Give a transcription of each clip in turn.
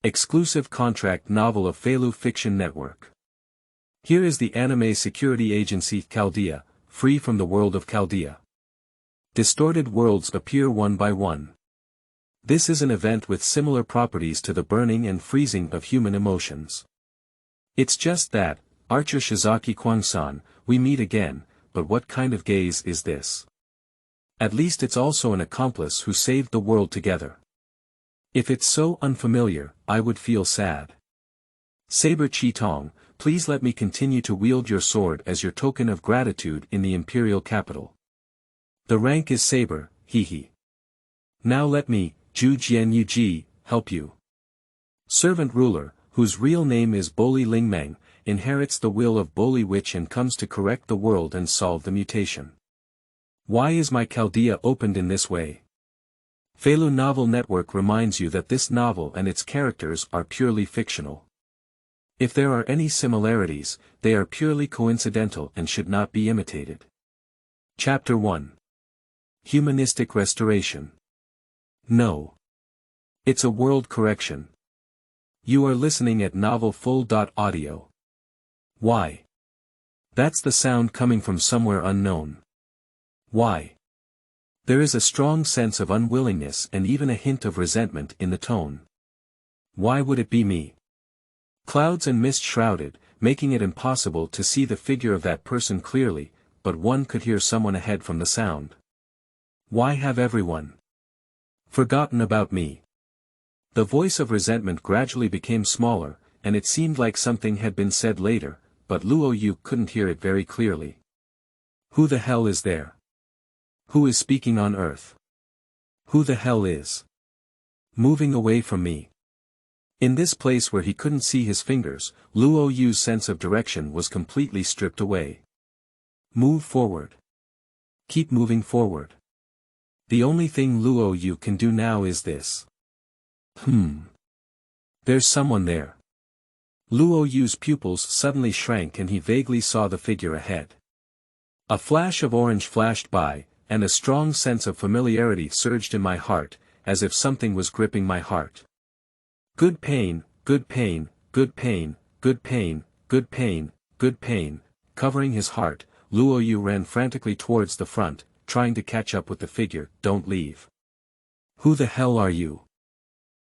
Exclusive contract novel of Feilu Fiction Network. Here is the anime security agency Chaldea, free from the world of Chaldea. Distorted worlds appear one by one. This is an event with similar properties to the burning and freezing of human emotions. It's just that, Archer Shizaki Kuangsan, we meet again, but what kind of gaze is this? At least it's also an accomplice who saved the world together. If it's so unfamiliar, I would feel sad. Saber Chitong, please let me continue to wield your sword as your token of gratitude in the imperial capital. The rank is Saber, hehe. Now let me, Jue Jian You Ji, help you. Servant ruler, whose real name is Boli Lingmeng, inherits the will of Boli Witch and comes to correct the world and solve the mutation. Why is my Chaldea opened in this way? Feilu Novel Network reminds you that this novel and its characters are purely fictional. If there are any similarities, they are purely coincidental and should not be imitated. Chapter 1. Humanistic Restoration. No. It's a world correction. You are listening at novelfull.audio. Why? That's the sound coming from somewhere unknown. Why? There is a strong sense of unwillingness and even a hint of resentment in the tone. Why would it be me? Clouds and mist shrouded, making it impossible to see the figure of that person clearly, but one could hear someone ahead from the sound. Why have everyone forgotten about me? The voice of resentment gradually became smaller, and it seemed like something had been said later, but Luo Yu couldn't hear it very clearly. Who the hell is there? Who is speaking on earth? Who the hell is moving away from me? In this place where he couldn't see his fingers, Luo Yu's sense of direction was completely stripped away. Move forward. Keep moving forward. The only thing Luo Yu can do now is this. There's someone there. Luo Yu's pupils suddenly shrank and he vaguely saw the figure ahead. A flash of orange flashed by, and a strong sense of familiarity surged in my heart, as if something was gripping my heart. Good pain, good pain, good pain, good pain, good pain, good pain. Covering his heart, Luo Yu ran frantically towards the front, trying to catch up with the figure. Don't leave. Who the hell are you?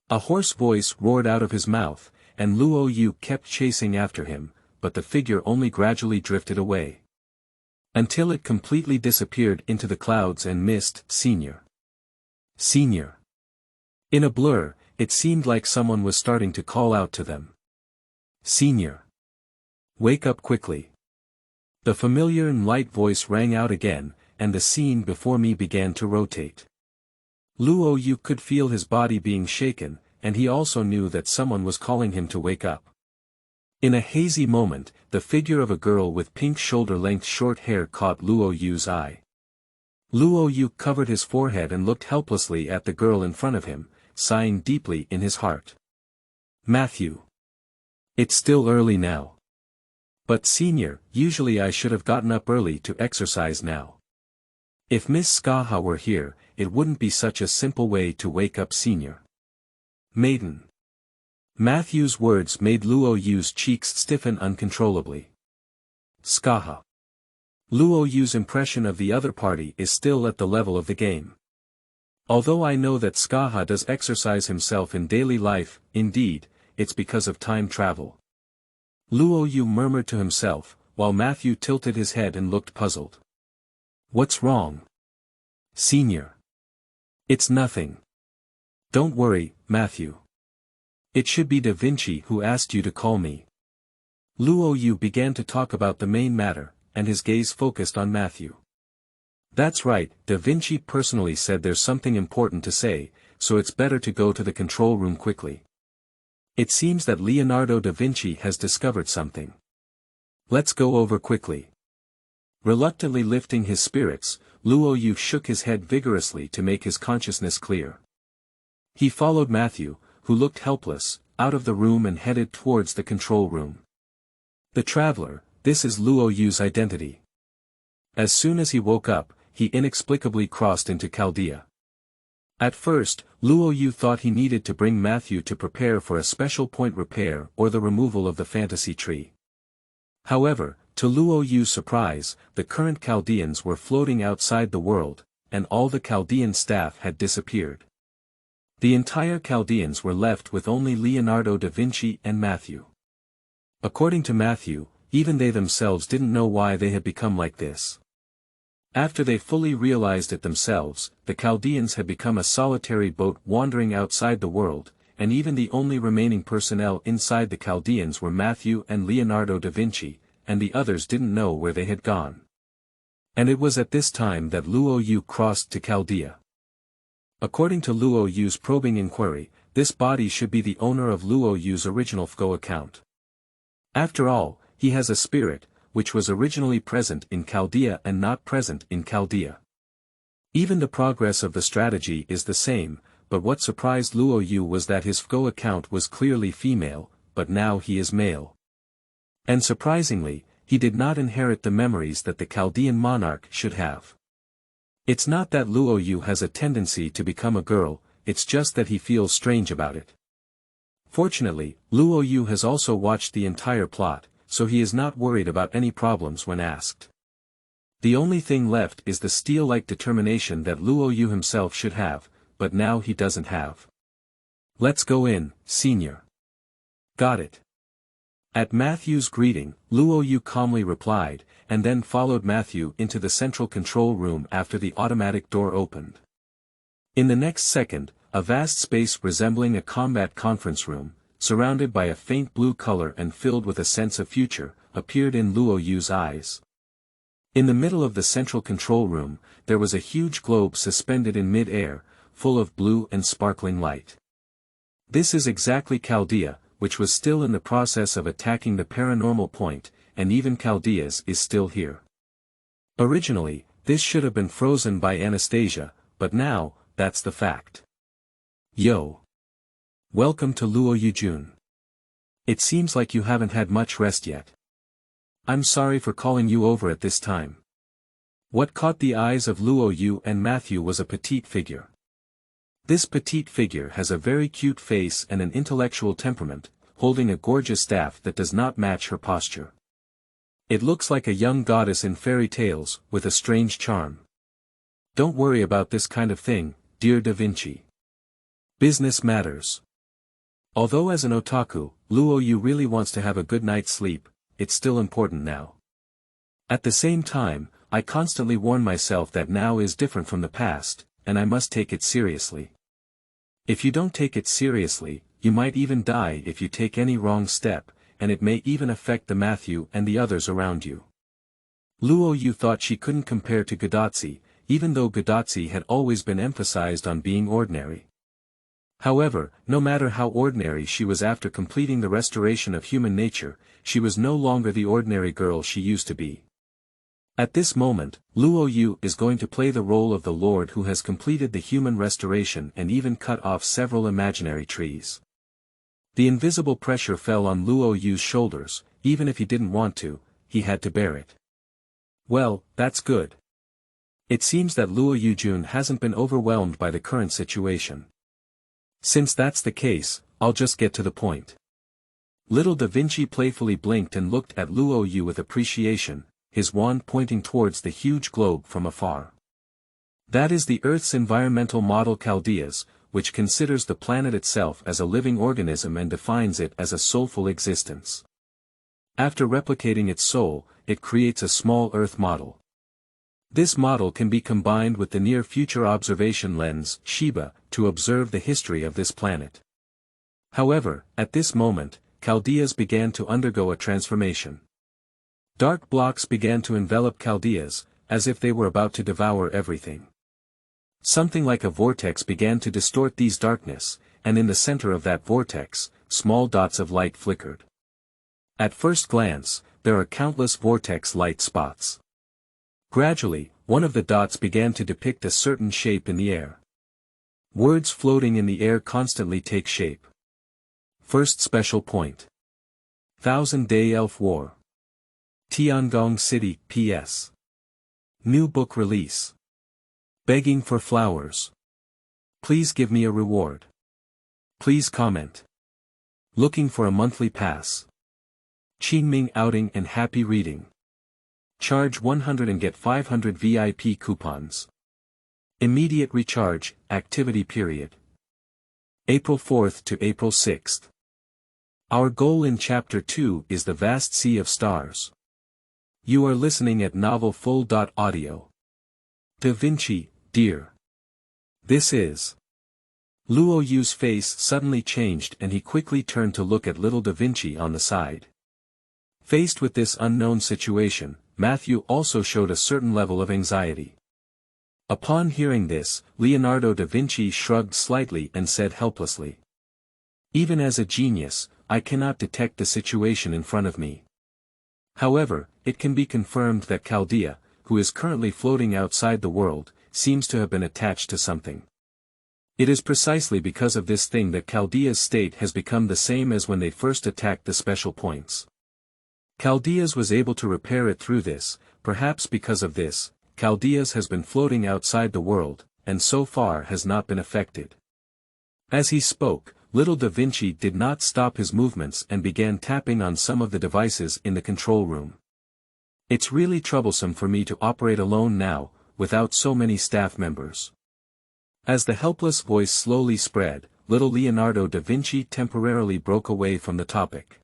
A hoarse voice roared out of his mouth, and Luo Yu kept chasing after him, but the figure only gradually drifted away. Until it completely disappeared into the clouds and mist. Senior. Senior. In a blur, it seemed like someone was starting to call out to them. Senior. Wake up quickly. The familiar and light voice rang out again, and the scene before me began to rotate. Luo Yu could feel his body being shaken, and he also knew that someone was calling him to wake up. In a hazy moment, the figure of a girl with pink shoulder-length short hair caught Luo Yu's eye. Luo Yu covered his forehead and looked helplessly at the girl in front of him, sighing deeply in his heart. Matthew. It's still early now. But senior, usually I should have gotten up early to exercise now. If Miss Skaha were here, it wouldn't be such a simple way to wake up senior. Maiden. Matthew's words made Luo Yu's cheeks stiffen uncontrollably. Skaha. Luo Yu's impression of the other party is still at the level of the game. Although I know that Skaha does exercise himself in daily life, indeed, it's because of time travel. Luo Yu murmured to himself, while Matthew tilted his head and looked puzzled. What's wrong? Senior. It's nothing. Don't worry, Matthew. It should be Da Vinci who asked you to call me. Luo Yu began to talk about the main matter, and his gaze focused on Matthew. That's right, Da Vinci personally said there's something important to say, so it's better to go to the control room quickly. It seems that Leonardo da Vinci has discovered something. Let's go over quickly. Reluctantly lifting his spirits, Luo Yu shook his head vigorously to make his consciousness clear. He followed Matthew, who looked helpless, out of the room and headed towards the control room. The traveler, this is Luo Yu's identity. As soon as he woke up, he inexplicably crossed into Chaldea. At first, Luo Yu thought he needed to bring Matthew to prepare for a special point repair or the removal of the fantasy tree. However, to Luo Yu's surprise, the current Chaldeans were floating outside the world, and all the Chaldean staff had disappeared. The entire Chaldeans were left with only Leonardo da Vinci and Matthew. According to Matthew, even they themselves didn't know why they had become like this. After they fully realized it themselves, the Chaldeans had become a solitary boat wandering outside the world, and even the only remaining personnel inside the Chaldeans were Matthew and Leonardo da Vinci, and the others didn't know where they had gone. And it was at this time that Luo Yu crossed to Chaldea. According to Luo Yu's probing inquiry, this body should be the owner of Luo Yu's original FGO account. After all, he has a spirit, which was originally present in Chaldea and not present in Chaldea. Even the progress of the strategy is the same, but what surprised Luo Yu was that his FGO account was clearly female, but now he is male. And surprisingly, he did not inherit the memories that the Chaldean monarch should have. It's not that Luo Yu has a tendency to become a girl, it's just that he feels strange about it. Fortunately, Luo Yu has also watched the entire plot, so he is not worried about any problems when asked. The only thing left is the steel-like determination that Luo Yu himself should have, but now he doesn't have. Let's go in, senior. Got it. At Matthew's greeting, Luo Yu calmly replied, and then followed Matthew into the central control room after the automatic door opened. In the next second, a vast space resembling a combat conference room, surrounded by a faint blue color and filled with a sense of future, appeared in Luo Yu's eyes. In the middle of the central control room, there was a huge globe suspended in mid-air, full of blue and sparkling light. This is exactly Chaldea, which was still in the process of attacking the paranormal point, and even Chaldea's is still here. Originally, this should have been frozen by Anastasia, but now, that's the fact. Yo. Welcome to Luo Yujun. It seems like you haven't had much rest yet. I'm sorry for calling you over at this time. What caught the eyes of Luo Yu and Matthew was a petite figure. This petite figure has a very cute face and an intellectual temperament, holding a gorgeous staff that does not match her posture. It looks like a young goddess in fairy tales, with a strange charm. Don't worry about this kind of thing, dear Da Vinci. Business matters. Although as an otaku, Luo Yu really wants to have a good night's sleep, it's still important now. At the same time, I constantly warn myself that now is different from the past, and I must take it seriously. If you don't take it seriously, you might even die if you take any wrong step, and it may even affect the Matthew and the others around you. Luo Yu thought she couldn't compare to Godotzi, even though Godotzi had always been emphasized on being ordinary. However, no matter how ordinary she was after completing the restoration of human nature, she was no longer the ordinary girl she used to be. At this moment, Luo Yu is going to play the role of the Lord who has completed the human restoration and even cut off several imaginary trees. The invisible pressure fell on Luo Yu's shoulders, even if he didn't want to, he had to bear it. Well, that's good. It seems that Luo Yujun hasn't been overwhelmed by the current situation. Since that's the case, I'll just get to the point. Little Da Vinci playfully blinked and looked at Luo Yu with appreciation, his wand pointing towards the huge globe from afar. That is the Earth's environmental model Chaldea's, which considers the planet itself as a living organism and defines it as a soulful existence. After replicating its soul, it creates a small Earth model. This model can be combined with the near-future observation lens, Shiba, to observe the history of this planet. However, at this moment, Chaldea's began to undergo a transformation. Dark blocks began to envelop Chaldea's, as if they were about to devour everything. Something like a vortex began to distort these darkness, and in the center of that vortex, small dots of light flickered. At first glance, there are countless vortex light spots. Gradually, one of the dots began to depict a certain shape in the air. Words floating in the air constantly take shape. First special point. 1000-Day Elf War. Tiangong City, PS. New book release. Begging for flowers. Please give me a reward. Please comment. Looking for a monthly pass. Qingming outing and happy reading. Charge 100 and get 500 VIP coupons. Immediate recharge, activity period. April 4th to April 6th. Our goal in Chapter 2 is the vast sea of stars. You are listening at novelfull.audio. Da Vinci, dear. This is. Luo Yu's face suddenly changed and he quickly turned to look at little Da Vinci on the side. Faced with this unknown situation, Matthew also showed a certain level of anxiety. Upon hearing this, Leonardo da Vinci shrugged slightly and said helplessly. Even as a genius, I cannot detect the situation in front of me. However, it can be confirmed that Chaldea, who is currently floating outside the world, seems to have been attached to something. It is precisely because of this thing that Chaldea's state has become the same as when they first attacked the special points. Chaldea's was able to repair it through this, perhaps because of this, Chaldea's has been floating outside the world, and so far has not been affected. As he spoke, little Da Vinci did not stop his movements and began tapping on some of the devices in the control room. It's really troublesome for me to operate alone now, without so many staff members. As the helpless voice slowly spread, little Leonardo da Vinci temporarily broke away from the topic.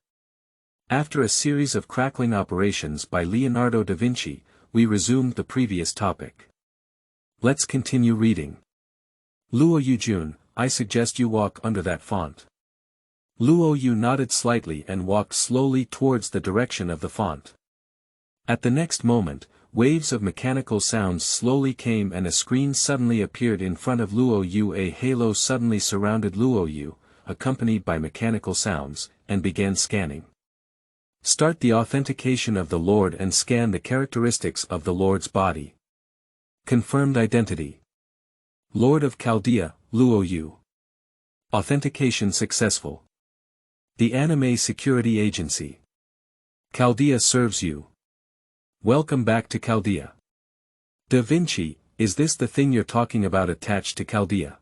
After a series of crackling operations by Leonardo da Vinci, we resumed the previous topic. Let's continue reading. Luo Yujun, I suggest you walk under that font. Luo Yu nodded slightly and walked slowly towards the direction of the font. At the next moment, waves of mechanical sounds slowly came and a screen suddenly appeared in front of Luo Yu. A halo suddenly surrounded Luo Yu, accompanied by mechanical sounds, and began scanning. Start the authentication of the Lord and scan the characteristics of the Lord's body. Confirmed identity. Lord of Chaldea, Luo Yu. Authentication successful. The Anime Security Agency. Chaldea serves you. Welcome back to Chaldea. Da Vinci, is this the thing you're talking about attached to Chaldea?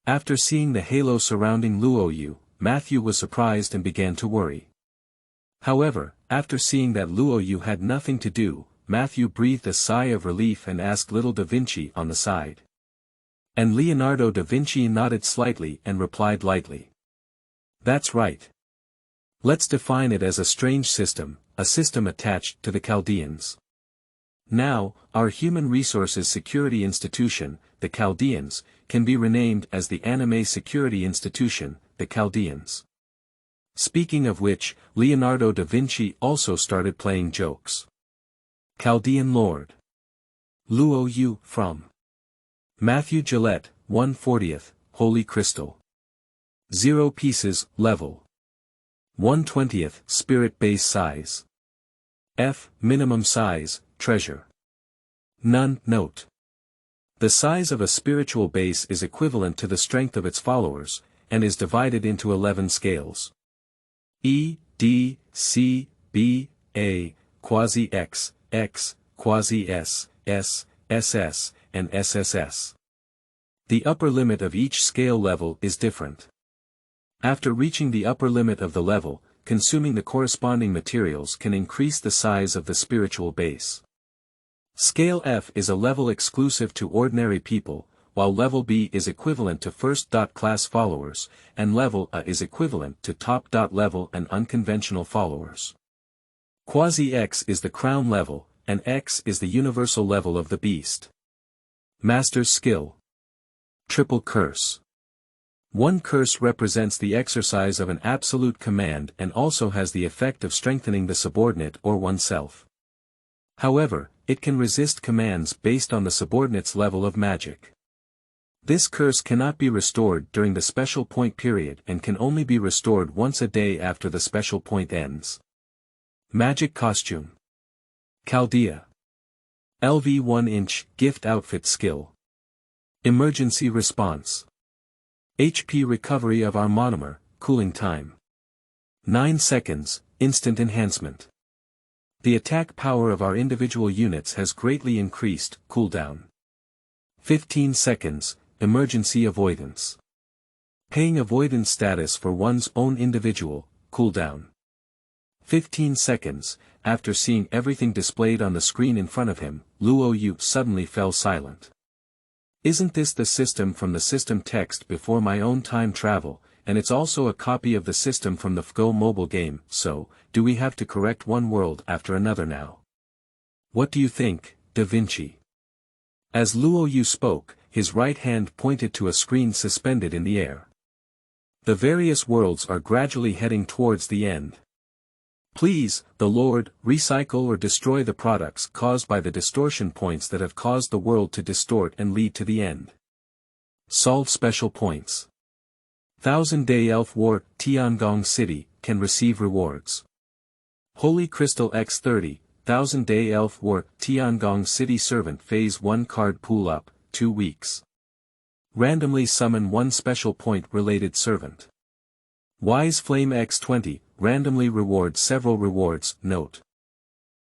After seeing the halo surrounding Luo Yu, Matthew was surprised and began to worry. However, after seeing that Luo Yu had nothing to do, Matthew breathed a sigh of relief and asked little Da Vinci on the side. And Leonardo da Vinci nodded slightly and replied lightly. That's right. Let's define it as a strange system, a system attached to the Chaldeans. Now, our Human Resources Security Institution, the Chaldeans, can be renamed as the Anime Security Institution, the Chaldeans. Speaking of which, Leonardo da Vinci also started playing jokes. Chaldean Lord. Luo Yu, from Matthew Gillette, 1/40th, Holy Crystal. 0 pieces, level. 1/20th, spirit base size. F, minimum size, treasure. None, note. The size of a spiritual base is equivalent to the strength of its followers, and is divided into 11 scales. E, D, C, B, A, quasi X, X, quasi S, S, SS, and SSS. The upper limit of each scale level is different. After reaching the upper limit of the level, consuming the corresponding materials can increase the size of the spiritual base. Scale F is a level exclusive to ordinary people, while level B is equivalent to first-class followers, and level A is equivalent to top-level and unconventional followers. Quasi-X is the crown level, and X is the universal level of the beast. Master's skill. Triple curse. One curse represents the exercise of an absolute command and also has the effect of strengthening the subordinate or oneself. However, it can resist commands based on the subordinate's level of magic. This curse cannot be restored during the special point period and can only be restored once a day after the special point ends. Magic costume. Chaldea. LV 1-inch gift outfit skill. Emergency response. HP recovery of our monomer, cooling time. 9 seconds, instant enhancement. The attack power of our individual units has greatly increased, cooldown. 15 seconds, emergency avoidance. Paying avoidance status for one's own individual, cooldown. 15 seconds, after seeing everything displayed on the screen in front of him, Luo Yu suddenly fell silent. Isn't this the system from the system text before my own time travel, and it's also a copy of the system from the FGO mobile game, so, do we have to correct one world after another now? What do you think, Da Vinci? As Luo Yu spoke, his right hand pointed to a screen suspended in the air. The various worlds are gradually heading towards the end. Please, the Lord, recycle or destroy the products caused by the distortion points that have caused the world to distort and lead to the end. Solve special points. 1000-day Elf War, Tiangong City, can receive rewards. Holy Crystal X30, 1000-day Elf War, Tiangong City Servant Phase 1 card pool up, 2 weeks. Randomly summon one special point related servant. Wise Flame X20, randomly reward several rewards. Note: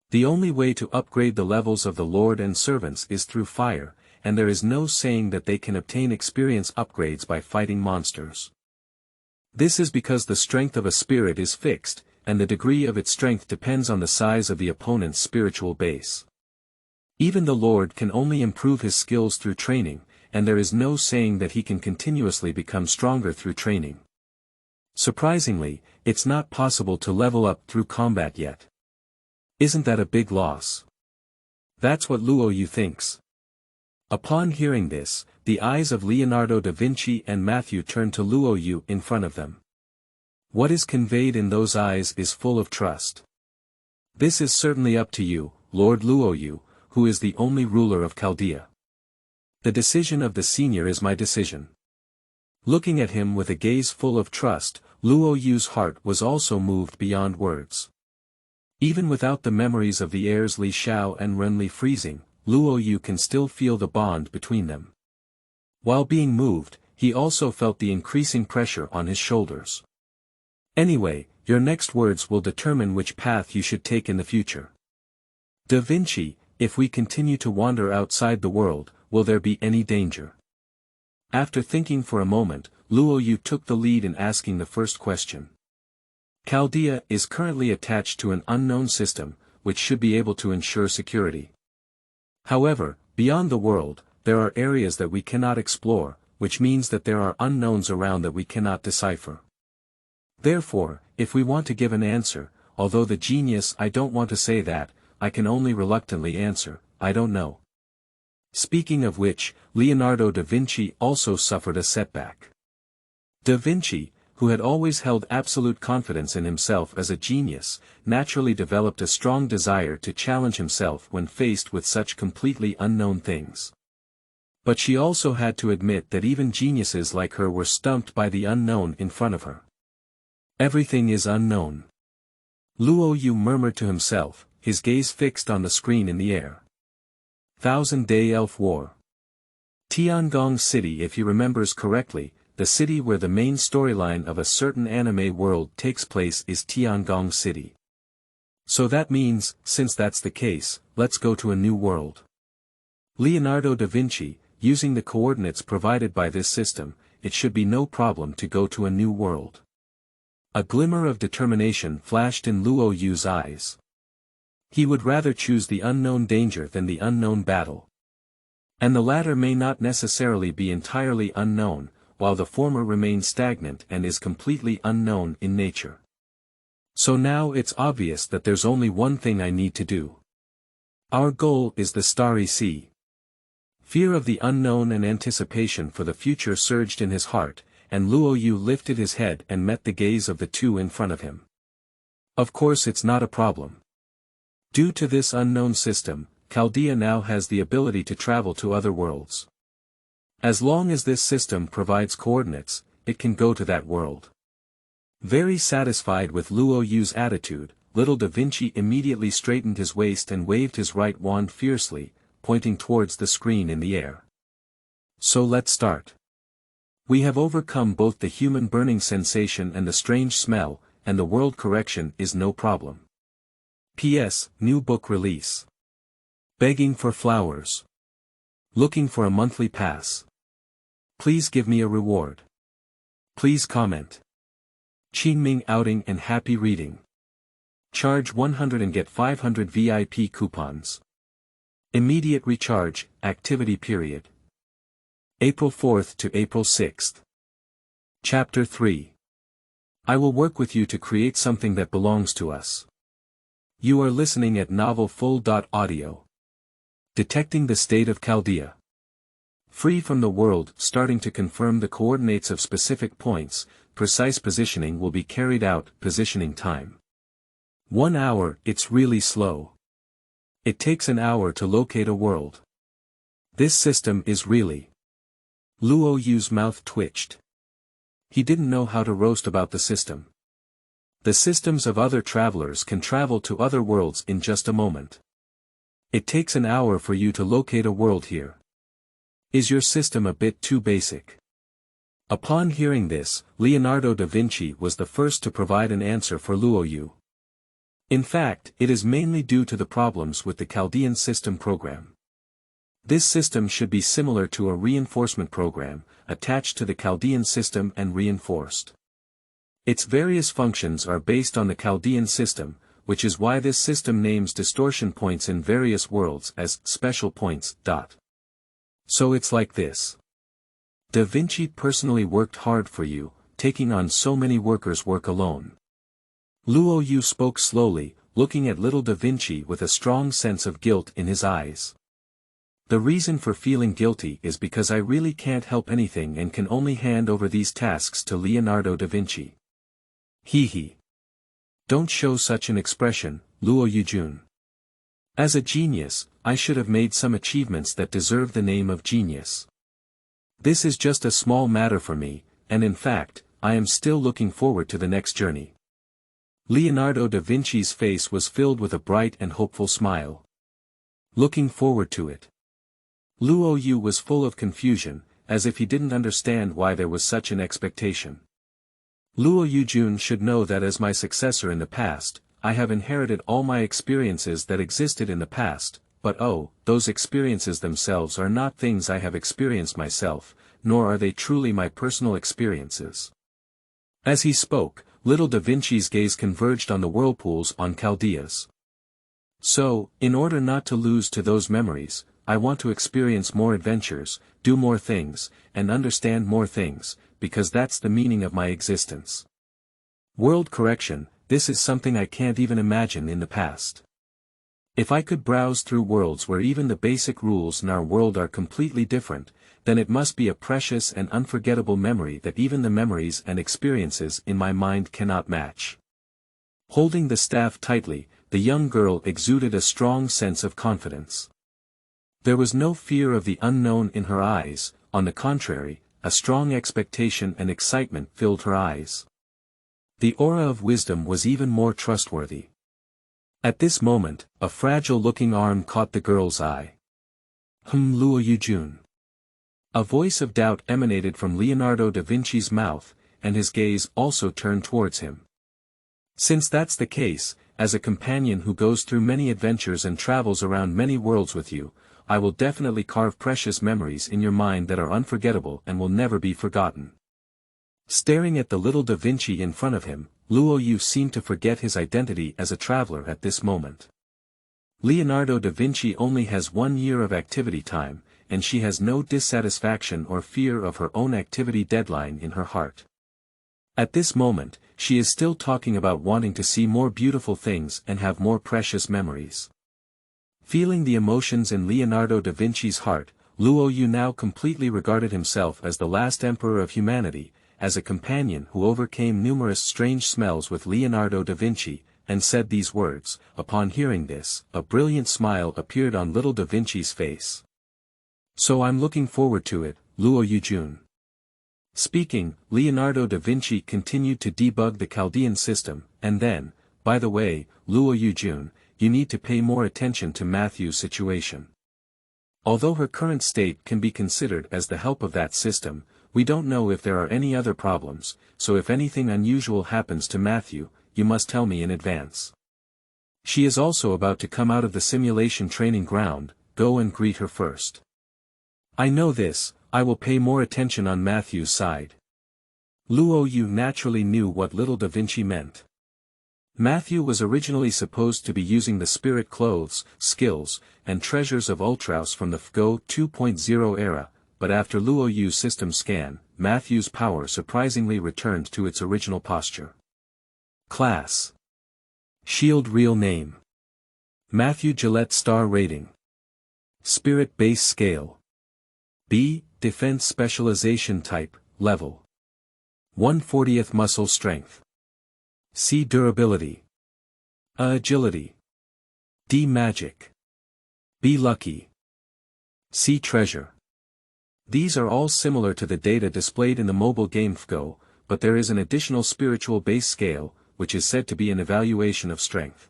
the only way to upgrade the levels of the Lord and servants is through fire, and there is no saying that they can obtain experience upgrades by fighting monsters. This is because the strength of a spirit is fixed, and the degree of its strength depends on the size of the opponent's spiritual base. Even the Lord can only improve his skills through training, and there is no saying that he can continuously become stronger through training. Surprisingly, it's not possible to level up through combat yet. Isn't that a big loss? That's what Luo Yu thinks. Upon hearing this, the eyes of Leonardo da Vinci and Matthew turned to Luo Yu in front of them. What is conveyed in those eyes is full of trust. This is certainly up to you, Lord Luo Yu, who is the only ruler of Chaldea. The decision of the senior is my decision. Looking at him with a gaze full of trust, Luo Yu's heart was also moved beyond words. Even without the memories of the heirs Li Xiao and Renli freezing, Luo Yu can still feel the bond between them. While being moved, he also felt the increasing pressure on his shoulders. Anyway, your next words will determine which path you should take in the future. Da Vinci, if we continue to wander outside the world, will there be any danger? After thinking for a moment, Luo Yu took the lead in asking the first question. Chaldea is currently attached to an unknown system, which should be able to ensure security. However, beyond the world, there are areas that we cannot explore, which means that there are unknowns around that we cannot decipher. Therefore, if we want to give an answer, although the genius I don't want to say that, I can only reluctantly answer, I don't know. Speaking of which, Leonardo da Vinci also suffered a setback. Da Vinci, who had always held absolute confidence in himself as a genius, naturally developed a strong desire to challenge himself when faced with such completely unknown things. But she also had to admit that even geniuses like her were stumped by the unknown in front of her. Everything is unknown. Luo Yu murmured to himself, his gaze fixed on the screen in the air. 1000-day Elf War. Tiangong City. If he remembers correctly, the city where the main storyline of a certain anime world takes place is Tiangong City. So that means, since that's the case, let's go to a new world. Leonardo da Vinci, using the coordinates provided by this system, it should be no problem to go to a new world. A glimmer of determination flashed in Luo Yu's eyes. He would rather choose the unknown danger than the unknown battle. And the latter may not necessarily be entirely unknown, while the former remains stagnant and is completely unknown in nature. So now it's obvious that there's only one thing I need to do. Our goal is the Starry Sea. Fear of the unknown and anticipation for the future surged in his heart, and Luo Yu lifted his head and met the gaze of the two in front of him. Of course it's not a problem. Due to this unknown system, Chaldea now has the ability to travel to other worlds. As long as this system provides coordinates, it can go to that world. Very satisfied with Luo Yu's attitude, little Da Vinci immediately straightened his waist and waved his right wand fiercely, pointing towards the screen in the air. So let's start. We have overcome both the human burning sensation and the strange smell, and the world correction is no problem. P.S. New book release. Begging for flowers. Looking for a monthly pass. Please give me a reward. Please comment. Qingming outing and happy reading. Charge 100 and get 500 VIP coupons. Immediate recharge, activity period. April 4th to April 6th. Chapter 3. I will work with you to create something that belongs to us. You are listening at novelfull.audio. Detecting the state of Chaldea. Free from the world, starting to confirm the coordinates of specific points, precise positioning will be carried out, positioning time. 1 hour, it's really slow. It takes an hour to locate a world. This system is really. Luo Yu's mouth twitched. He didn't know how to roast about the system. The systems of other travelers can travel to other worlds in just a moment. It takes an hour for you to locate a world here. Is your system a bit too basic? Upon hearing this, Leonardo da Vinci was the first to provide an answer for Luo Yu. In fact, it is mainly due to the problems with the Chaldean system program. This system should be similar to a reinforcement program, attached to the Chaldean system and reinforced. Its various functions are based on the Chaldean system, which is why this system names distortion points in various worlds as special points. So it's like this. Da Vinci personally worked hard for you, taking on so many workers work alone. Luo Yu spoke slowly, looking at little Da Vinci with a strong sense of guilt in his eyes. The reason for feeling guilty is because I really can't help anything and can only hand over these tasks to Leonardo da Vinci. Hehe. Don't show such an expression, Luo Yujun. As a genius, I should have made some achievements that deserve the name of genius. This is just a small matter for me, and in fact, I am still looking forward to the next journey. Leonardo da Vinci's face was filled with a bright and hopeful smile. Looking forward to it. Luo Yu was full of confusion, as if he didn't understand why there was such an expectation. Luo Yujun should know that as my successor in the past, I have inherited all my experiences that existed in the past, but oh, those experiences themselves are not things I have experienced myself, nor are they truly my personal experiences. As he spoke, little Da Vinci's gaze converged on the whirlpools on Chaldea's. So, in order not to lose to those memories, I want to experience more adventures, do more things, and understand more things, because that's the meaning of my existence. World correction, this is something I can't even imagine in the past. If I could browse through worlds where even the basic rules in our world are completely different, then it must be a precious and unforgettable memory that even the memories and experiences in my mind cannot match. Holding the staff tightly, the young girl exuded a strong sense of confidence. There was no fear of the unknown in her eyes, on the contrary, a strong expectation and excitement filled her eyes. The aura of wisdom was even more trustworthy. At this moment, a fragile-looking arm caught the girl's eye. Luo Yujun. A voice of doubt emanated from Leonardo da Vinci's mouth, and his gaze also turned towards him. Since that's the case, as a companion who goes through many adventures and travels around many worlds with you, I will definitely carve precious memories in your mind that are unforgettable and will never be forgotten. Staring at the little Da Vinci in front of him, Luo Yu seemed to forget his identity as a traveler at this moment. Leonardo da Vinci only has 1 year of activity time, and she has no dissatisfaction or fear of her own activity deadline in her heart. At this moment, she is still talking about wanting to see more beautiful things and have more precious memories. Feeling the emotions in Leonardo da Vinci's heart, Luo Yu now completely regarded himself as the last emperor of humanity, as a companion who overcame numerous strange smells with Leonardo da Vinci, and said these words. Upon hearing this, a brilliant smile appeared on little Da Vinci's face. So I'm looking forward to it, Luo Yujun. Speaking, Leonardo da Vinci continued to debug the Chaldean system, and then, by the way, Luo Yujun, you need to pay more attention to Matthew's situation. Although her current state can be considered as the help of that system, we don't know if there are any other problems, so if anything unusual happens to Matthew, you must tell me in advance. She is also about to come out of the simulation training ground, go and greet her first. I know this, I will pay more attention on Matthew's side. Luo Yu naturally knew what little Da Vinci meant. Matthew was originally supposed to be using the spirit clothes, skills, and treasures of Ultraus from the FGO 2.0 era, but after Luo Yu's system scan, Matthew's power surprisingly returned to its original posture. Class: Shield. Real name: Matthew Gillette. Star rating: Spirit base scale B. Defense specialization type, level 1/40th. Muscle strength. C. Durability. A. Agility. D. Magic. B. Lucky. C. Treasure. These are all similar to the data displayed in the mobile game FGO, but there is an additional spiritual base scale, which is said to be an evaluation of strength.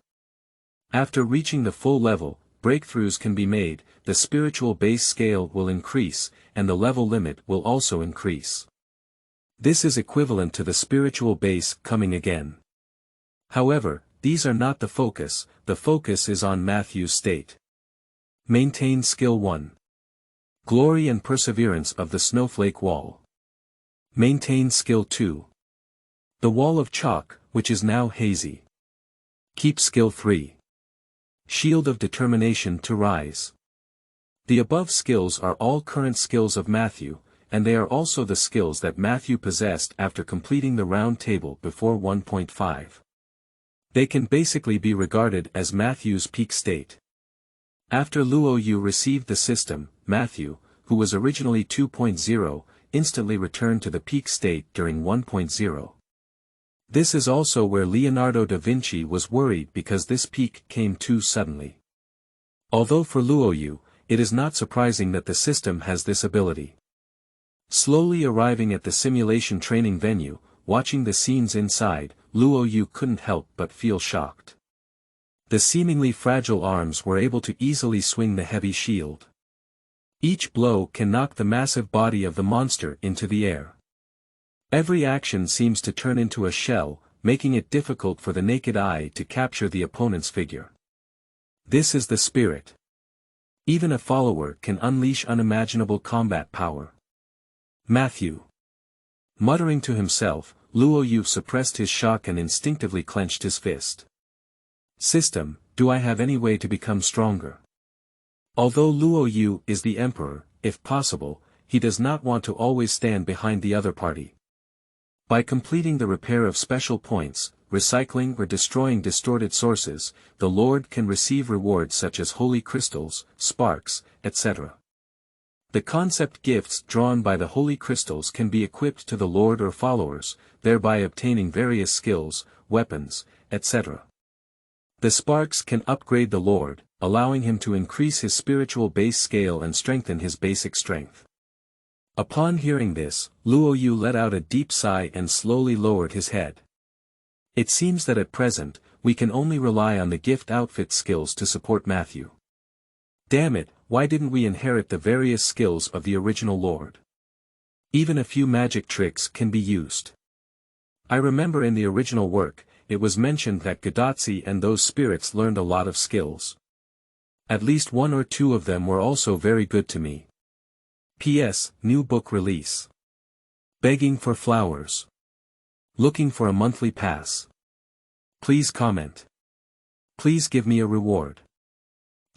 After reaching the full level, breakthroughs can be made, the spiritual base scale will increase, and the level limit will also increase. This is equivalent to the spiritual base coming again. However, these are not the focus is on Matthew's state. Maintain skill 1. Glory and perseverance of the snowflake wall. Maintain skill 2. The wall of chalk, which is now hazy. Keep skill 3. Shield of determination to rise. The above skills are all current skills of Matthew, and they are also the skills that Matthew possessed after completing the round table before 1.5. They can basically be regarded as Matthew's peak state. After Luo Yu received the system, Matthew, who was originally 2.0, instantly returned to the peak state during 1.0. This is also where Leonardo da Vinci was worried because this peak came too suddenly. Although for Luo Yu, it is not surprising that the system has this ability. Slowly arriving at the simulation training venue, watching the scenes inside, Luo Yu couldn't help but feel shocked. The seemingly fragile arms were able to easily swing the heavy shield. Each blow can knock the massive body of the monster into the air. Every action seems to turn into a shell, making it difficult for the naked eye to capture the opponent's figure. This is the spirit. Even a follower can unleash unimaginable combat power. Matthew. Muttering to himself, Luo Yu suppressed his shock and instinctively clenched his fist. System, do I have any way to become stronger? Although Luo Yu is the emperor, if possible, he does not want to always stand behind the other party. By completing the repair of special points, recycling or destroying distorted sources, the Lord can receive rewards such as holy crystals, sparks, etc. The concept gifts drawn by the holy crystals can be equipped to the Lord or followers, thereby obtaining various skills, weapons, etc. The sparks can upgrade the Lord, allowing him to increase his spiritual base scale and strengthen his basic strength. Upon hearing this, Luo Yu let out a deep sigh and slowly lowered his head. It seems that at present, we can only rely on the gift outfit skills to support Matthew. Damn it, why didn't we inherit the various skills of the original Lord? Even a few magic tricks can be used. I remember in the original work, it was mentioned that Gadotsi and those spirits learned a lot of skills. At least one or two of them were also very good to me. P.S. New book release. Begging for flowers. Looking for a monthly pass. Please comment. Please give me a reward.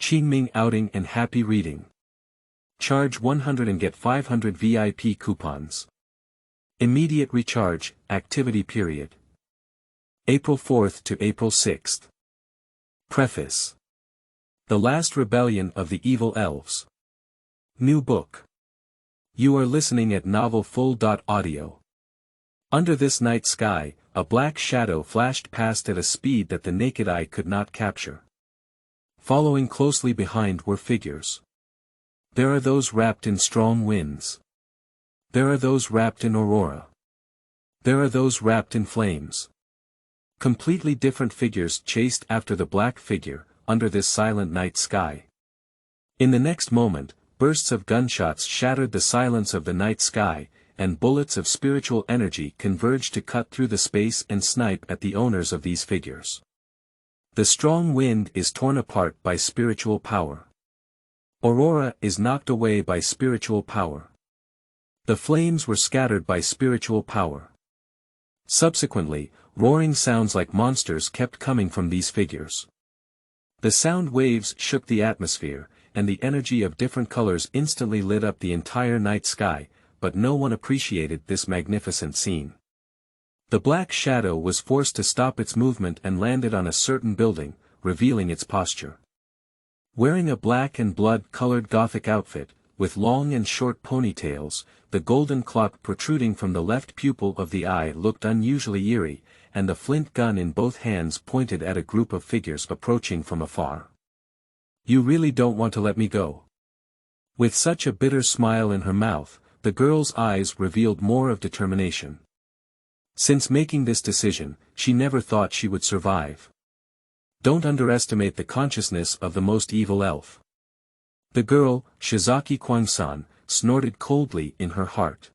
Qingming outing and happy reading. Charge 100 and get 500 VIP coupons. Immediate recharge, activity period. April 4th to April 6th. Preface. The Last Rebellion of the Evil Elves. New book. You are listening at novelfull.audio. Under this night sky, a black shadow flashed past at a speed that the naked eye could not capture. Following closely behind were figures. There are those wrapped in strong winds. There are those wrapped in aurora. There are those wrapped in flames. Completely different figures chased after the black figure, under this silent night sky. In the next moment, bursts of gunshots shattered the silence of the night sky, and bullets of spiritual energy converged to cut through the space and snipe at the owners of these figures. The strong wind is torn apart by spiritual power. Aurora is knocked away by spiritual power. The flames were scattered by spiritual power. Subsequently, roaring sounds like monsters kept coming from these figures. The sound waves shook the atmosphere, and the energy of different colors instantly lit up the entire night sky, but no one appreciated this magnificent scene. The black shadow was forced to stop its movement and landed on a certain building, revealing its posture. Wearing a black and blood-colored Gothic outfit, with long and short ponytails, the golden clock protruding from the left pupil of the eye looked unusually eerie, and the flint gun in both hands pointed at a group of figures approaching from afar. "You really don't want to let me go?" With such a bitter smile in her mouth, the girl's eyes revealed more of determination. Since making this decision, she never thought she would survive. Don't underestimate the consciousness of the most evil elf. The girl, Shizaki Kuangsan, snorted coldly in her heart.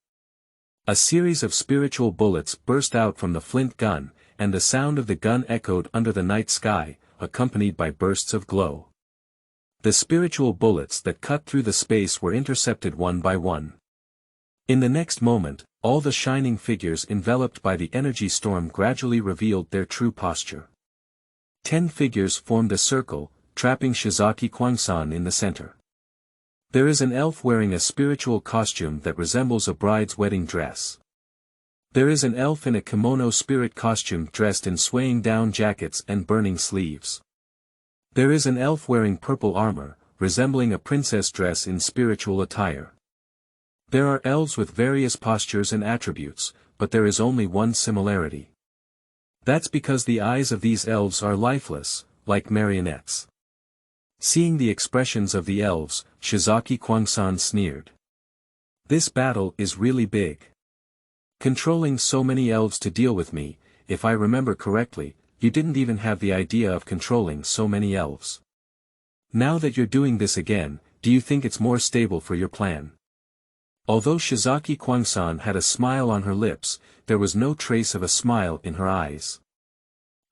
A series of spiritual bullets burst out from the flint gun, and the sound of the gun echoed under the night sky, accompanied by bursts of glow. The spiritual bullets that cut through the space were intercepted one by one. In the next moment, all the shining figures enveloped by the energy storm gradually revealed their true posture. 10 figures formed a circle, trapping Shizaki Kuangsan in the center. There is an elf wearing a spiritual costume that resembles a bride's wedding dress. There is an elf in a kimono spirit costume dressed in swaying down jackets and burning sleeves. There is an elf wearing purple armor, resembling a princess dress in spiritual attire. There are elves with various postures and attributes, but there is only one similarity. That's because the eyes of these elves are lifeless, like marionettes. Seeing the expressions of the elves, Shizaki Kuangsan sneered. "This battle is really big. Controlling so many elves to deal with me, if I remember correctly, you didn't even have the idea of controlling so many elves. Now that you're doing this again, do you think it's more stable for your plan?" Although Shizaki Kuangsan had a smile on her lips, there was no trace of a smile in her eyes.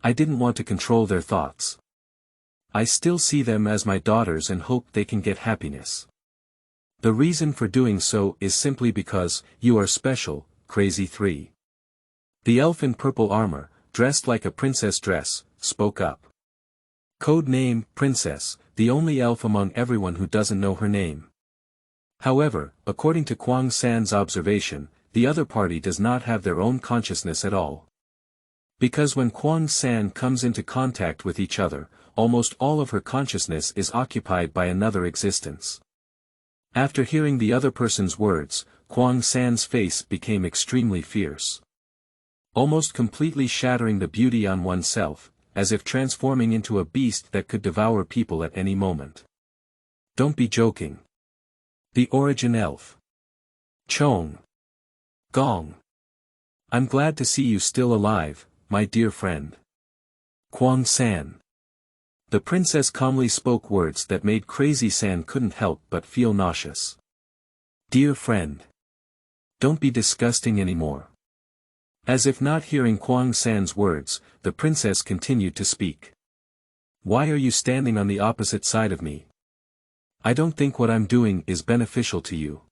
"I didn't want to control their thoughts. I still see them as my daughters and hope they can get happiness. The reason for doing so is simply because, you are special, Crazy 3. The elf in purple armor, dressed like a princess dress, spoke up. Code name, Princess, the only elf among everyone who doesn't know her name. However, according to Kuangsan's observation, the other party does not have their own consciousness at all. Because when Kuangsan comes into contact with each other, almost all of her consciousness is occupied by another existence. After hearing the other person's words, Kuangsan's face became extremely fierce. Almost completely shattering the beauty on oneself, as if transforming into a beast that could devour people at any moment. Don't be joking. The origin elf. Chong. Gong. I'm glad to see you still alive, my dear friend. Kuangsan. The princess calmly spoke words that made Crazy San couldn't help but feel nauseous. Dear friend. Don't be disgusting anymore. As if not hearing Kuangsan's words, the princess continued to speak. Why are you standing on the opposite side of me? I don't think what I'm doing is beneficial to you.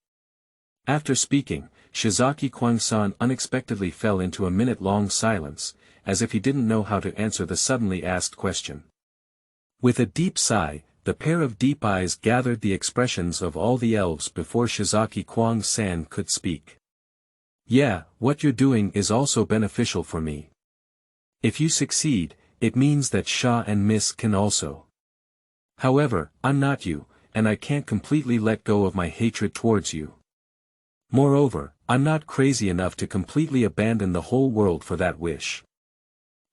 After speaking, Shizaki Kuangsan unexpectedly fell into a minute-long silence, as if he didn't know how to answer the suddenly asked question. With a deep sigh, the pair of deep eyes gathered the expressions of all the elves before Shizaki Kuangsan could speak. Yeah, what you're doing is also beneficial for me. If you succeed, it means that Sha and Miss can also. However, I'm not you, and I can't completely let go of my hatred towards you. Moreover, I'm not crazy enough to completely abandon the whole world for that wish.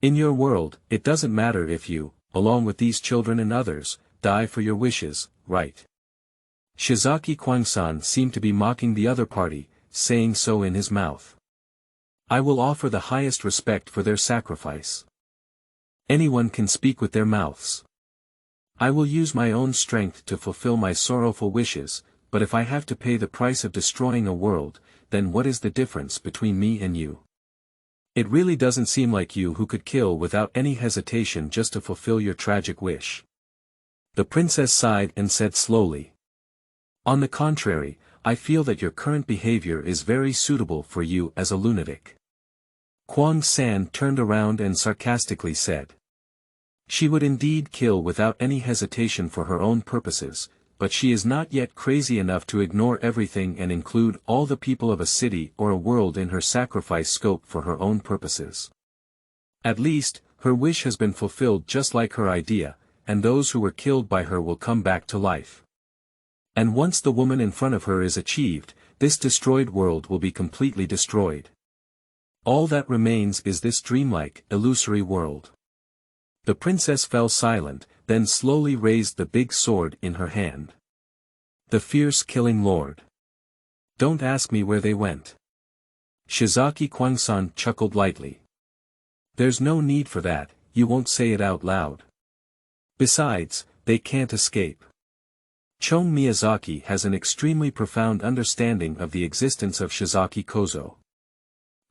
In your world, it doesn't matter if you, along with these children and others, die for your wishes, right? Shizaki Kuangsan seemed to be mocking the other party, saying so in his mouth. I will offer the highest respect for their sacrifice. Anyone can speak with their mouths. I will use my own strength to fulfill my sorrowful wishes, but if I have to pay the price of destroying a world, then what is the difference between me and you? It really doesn't seem like you who could kill without any hesitation just to fulfill your tragic wish. The princess sighed and said slowly. On the contrary, I feel that your current behavior is very suitable for you as a lunatic. Kuangsan turned around and sarcastically said. She would indeed kill without any hesitation for her own purposes, but she is not yet crazy enough to ignore everything and include all the people of a city or a world in her sacrifice scope for her own purposes. At least, her wish has been fulfilled just like her idea, and those who were killed by her will come back to life. And once the woman in front of her is achieved, this destroyed world will be completely destroyed. All that remains is this dreamlike, illusory world. The princess fell silent, then slowly raised the big sword in her hand. The fierce killing lord. Don't ask me where they went. Shizaki Kuangsan chuckled lightly. There's no need for that, you won't say it out loud. Besides, they can't escape. Chon Miyazaki has an extremely profound understanding of the existence of Shizaki Kozo.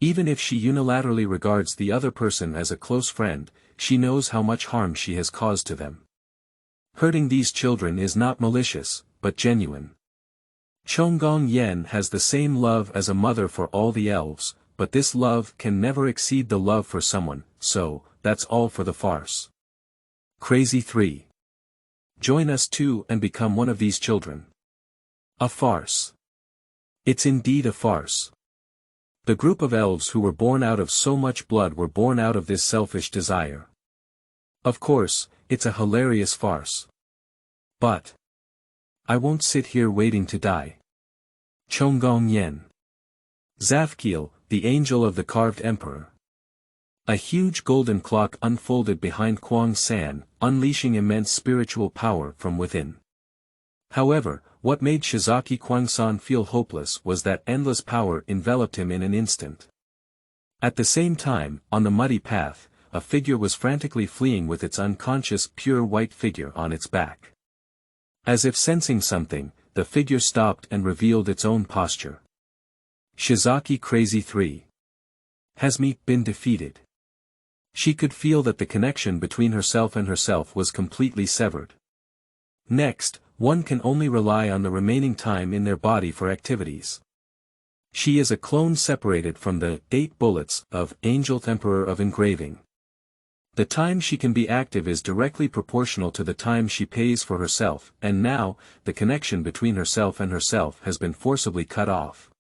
Even if she unilaterally regards the other person as a close friend, she knows how much harm she has caused to them. Hurting these children is not malicious, but genuine. Chonggong Yen has the same love as a mother for all the elves, but this love can never exceed the love for someone, so, that's all for the farce. Crazy 3. Join us too and become one of these children. A farce. It's indeed a farce. The group of elves who were born out of so much blood were born out of this selfish desire. Of course, it's a hilarious farce. But I won't sit here waiting to die. Chonggong Yen. Zafkiel, the angel of the carved emperor. A huge golden clock unfolded behind Kuangsan, unleashing immense spiritual power from within. However, what made Shizaki Kuangsan feel hopeless was that endless power enveloped him in an instant. At the same time, on the muddy path, a figure was frantically fleeing with its unconscious pure white figure on its back. As if sensing something, the figure stopped and revealed its own posture. Shizaki Crazy 3. Has me been defeated? She could feel that the connection between herself and herself was completely severed. Next, one can only rely on the remaining time in their body for activities. She is a clone separated from the 8 bullets of Angel Emperor of Engraving. The time she can be active is directly proportional to the time she pays for herself, and now, the connection between herself and herself has been forcibly cut off.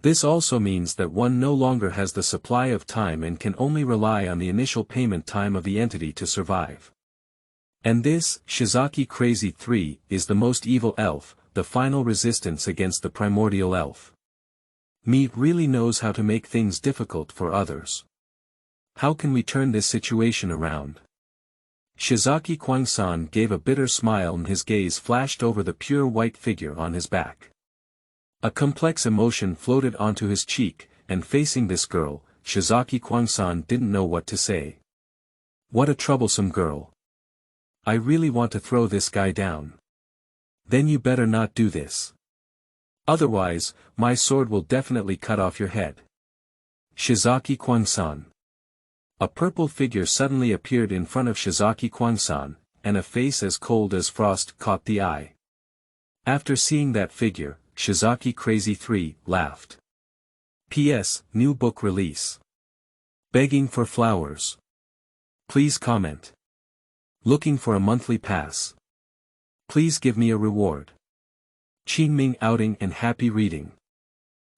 This also means that one no longer has the supply of time and can only rely on the initial payment time of the entity to survive. And this, Shizaki Crazy 3, is the most evil elf, the final resistance against the primordial elf. Me really knows how to make things difficult for others. How can we turn this situation around? Shizaki Kuangsan gave a bitter smile and his gaze flashed over the pure white figure on his back. A complex emotion floated onto his cheek, and facing this girl, Shizaki Kuangsan didn't know what to say. What a troublesome girl. I really want to throw this guy down. Then you better not do this. Otherwise, my sword will definitely cut off your head. Shizaki Kuangsan. A purple figure suddenly appeared in front of Shizaki Kuangsan, and a face as cold as frost caught the eye. After seeing that figure, Shizaki Crazy 3 laughed. P.S. New book release. Begging for flowers. Please comment. Looking for a monthly pass. Please give me a reward. Qingming outing and happy reading.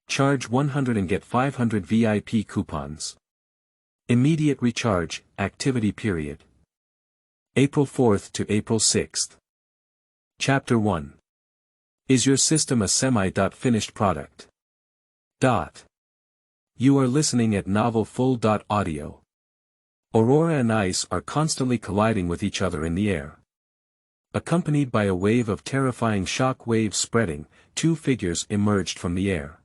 Charge 100 and get 500 VIP coupons. Immediate recharge, activity period. April 4th to April 6th. Chapter 1. Is your system a semi-finished product? You are listening at Novel Full.audio. Aurora and ice are constantly colliding with each other in the air. Accompanied by a wave of terrifying shock waves spreading, 2 figures emerged from the air.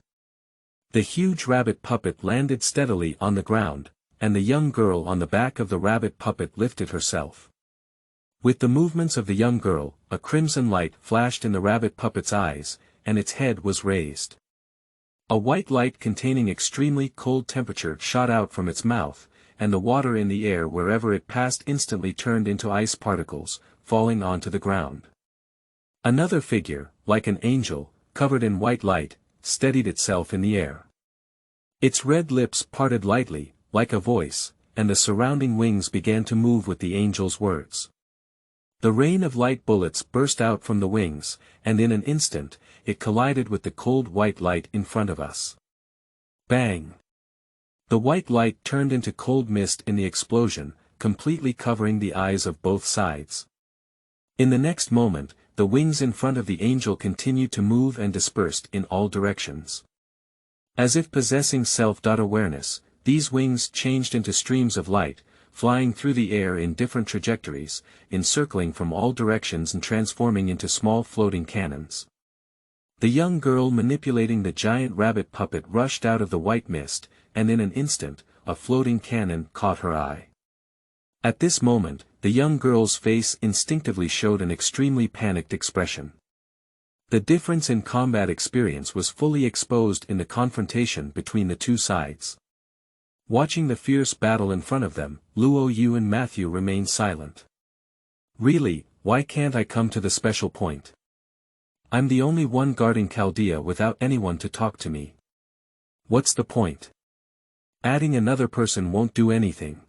The huge rabbit puppet landed steadily on the ground, and the young girl on the back of the rabbit puppet lifted herself. With the movements of the young girl, a crimson light flashed in the rabbit puppet's eyes, and its head was raised. A white light containing extremely cold temperature shot out from its mouth, and the water in the air wherever it passed instantly turned into ice particles, falling onto the ground. Another figure, like an angel, covered in white light, steadied itself in the air. Its red lips parted lightly, like a voice, and the surrounding wings began to move with the angel's words. The rain of light bullets burst out from the wings, and in an instant, it collided with the cold white light in front of us. Bang! The white light turned into cold mist in the explosion, completely covering the eyes of both sides. In the next moment, the wings in front of the angel continued to move and dispersed in all directions. As if possessing self-awareness, these wings changed into streams of light, flying through the air in different trajectories, encircling from all directions and transforming into small floating cannons. The young girl manipulating the giant rabbit puppet rushed out of the white mist, and in an instant, a floating cannon caught her eye. At this moment, the young girl's face instinctively showed an extremely panicked expression. The difference in combat experience was fully exposed in the confrontation between the two sides. Watching the fierce battle in front of them, Luo Yu and Matthew remained silent. Really, why can't I come to the special point? I'm the only one guarding Chaldea without anyone to talk to me. What's the point? Adding another person won't do anything.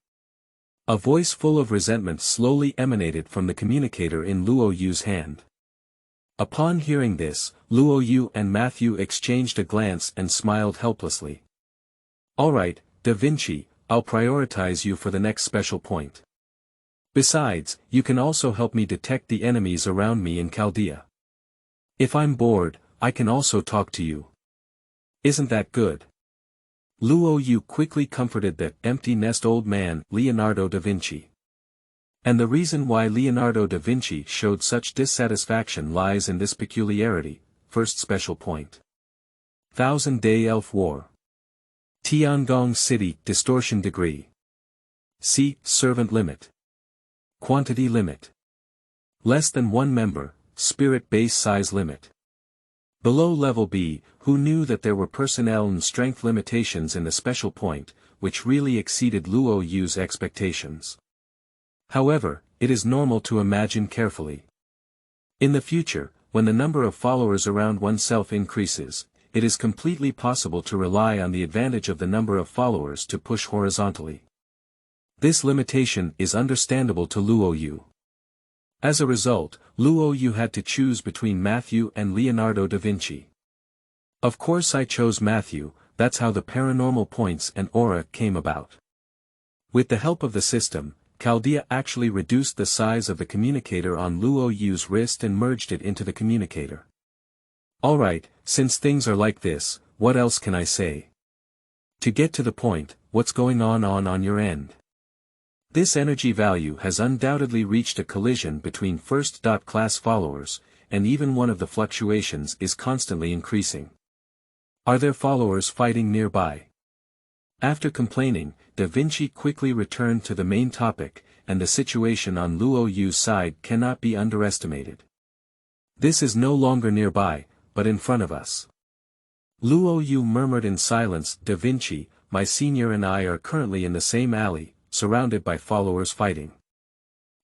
A voice full of resentment slowly emanated from the communicator in Luo Yu's hand. Upon hearing this, Luo Yu and Matthew exchanged a glance and smiled helplessly. Alright, Da Vinci, I'll prioritize you for the next special point. Besides, you can also help me detect the enemies around me in Chaldea. If I'm bored, I can also talk to you. Isn't that good? Luo Yu quickly comforted that empty-nest old man, Leonardo da Vinci. And the reason why Leonardo da Vinci showed such dissatisfaction lies in this peculiarity. First special point. Thousand-Day Elf War. Tiangong City Distortion Degree. C. Servant Limit. Quantity Limit. Less than 1 member, Spirit Base Size Limit. Below Level B, who knew that there were personnel and strength limitations in the special point, which really exceeded Luo Yu's expectations. However, it is normal to imagine carefully. In the future, when the number of followers around oneself increases, it is completely possible to rely on the advantage of the number of followers to push horizontally. This limitation is understandable to Luo Yu. As a result, Luo Yu had to choose between Matthew and Leonardo da Vinci. Of course I chose Matthew, that's how the paranormal points and aura came about. With the help of the system, Chaldea actually reduced the size of the communicator on Luo Yu's wrist and merged it into the communicator. Alright, since things are like this, what else can I say? To get to the point, what's going on your end? This energy value has undoubtedly reached a collision between first-class followers, and even one of the fluctuations is constantly increasing. Are there followers fighting nearby? After complaining, Da Vinci quickly returned to the main topic, and the situation on Luo Yu's side cannot be underestimated. This is no longer nearby, but in front of us. Luo Yu murmured in silence, Da Vinci, my senior and I are currently in the same alley, surrounded by followers fighting.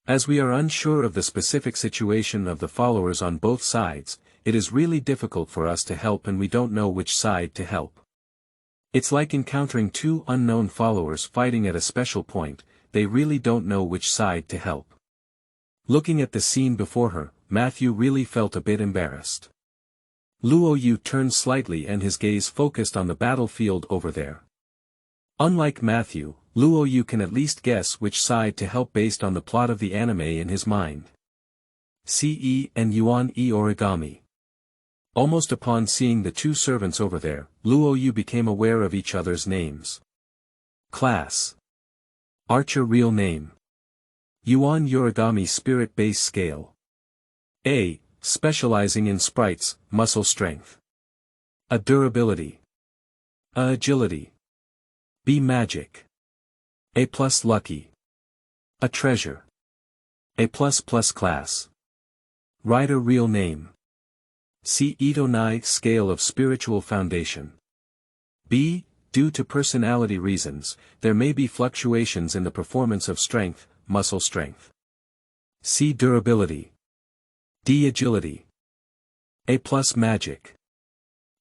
As we are unsure of the specific situation of the followers on both sides, it is really difficult for us to help and we don't know which side to help. It's like encountering two unknown followers fighting at a special point, they really don't know which side to help. Looking at the scene before her, Matthew really felt a bit embarrassed. Luo Yu turned slightly and his gaze focused on the battlefield over there. Unlike Matthew, Luo Yu can at least guess which side to help based on the plot of the anime in his mind. CE and Yuan E Origami. Almost upon seeing the two servants over there, Luo Yu became aware of each other's names. Class. Archer real name. Yuan Origami Spirit Base Scale. A. Specializing in sprites, muscle strength. A. Durability. A. Agility. B. Magic. A+ lucky. A treasure. A++ class. Rider real name. C. Idonai scale of spiritual foundation. B. Due to personality reasons, there may be fluctuations in the performance of strength, muscle strength. C. Durability. D. Agility. A+ magic.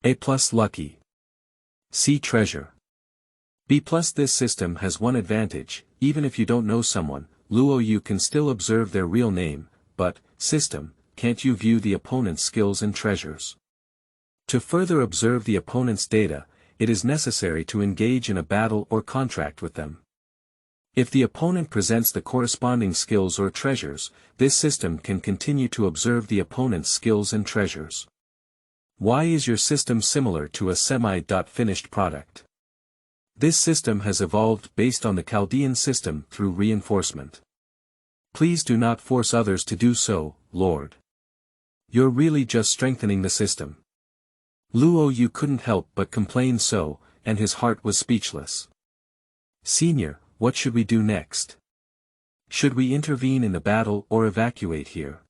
A plus lucky. C treasure. B plus this system has one advantage, even if you don't know someone, Luo you can still observe their real name, but, system, can't you view the opponent's skills and treasures? To further observe the opponent's data, it is necessary to engage in a battle or contract with them. If the opponent presents the corresponding skills or treasures, this system can continue to observe the opponent's skills and treasures. Why is your system similar to a semi-finished product? This system has evolved based on the Chaldean system through reinforcement. Please do not force others to do so, Lord. You're really just strengthening the system. Luo Yu couldn't help but complain so, and his heart was speechless. Senior, what should we do next? Should we intervene in the battle or evacuate here?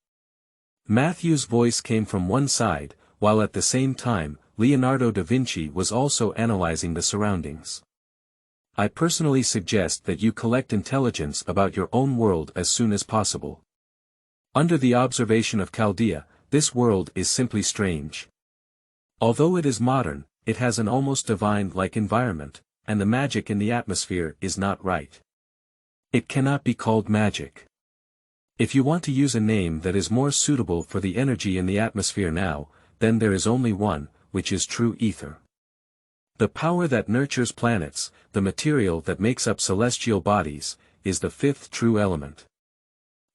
Matthew's voice came from one side, while at the same time, Leonardo da Vinci was also analyzing the surroundings. I personally suggest that you collect intelligence about your own world as soon as possible. Under the observation of Chaldea, this world is simply strange. Although it is modern, it has an almost divine-like environment, and the magic in the atmosphere is not right. It cannot be called magic. If you want to use a name that is more suitable for the energy in the atmosphere now, then there is only one, which is true ether. The power that nurtures planets, the material that makes up celestial bodies, is the fifth true element.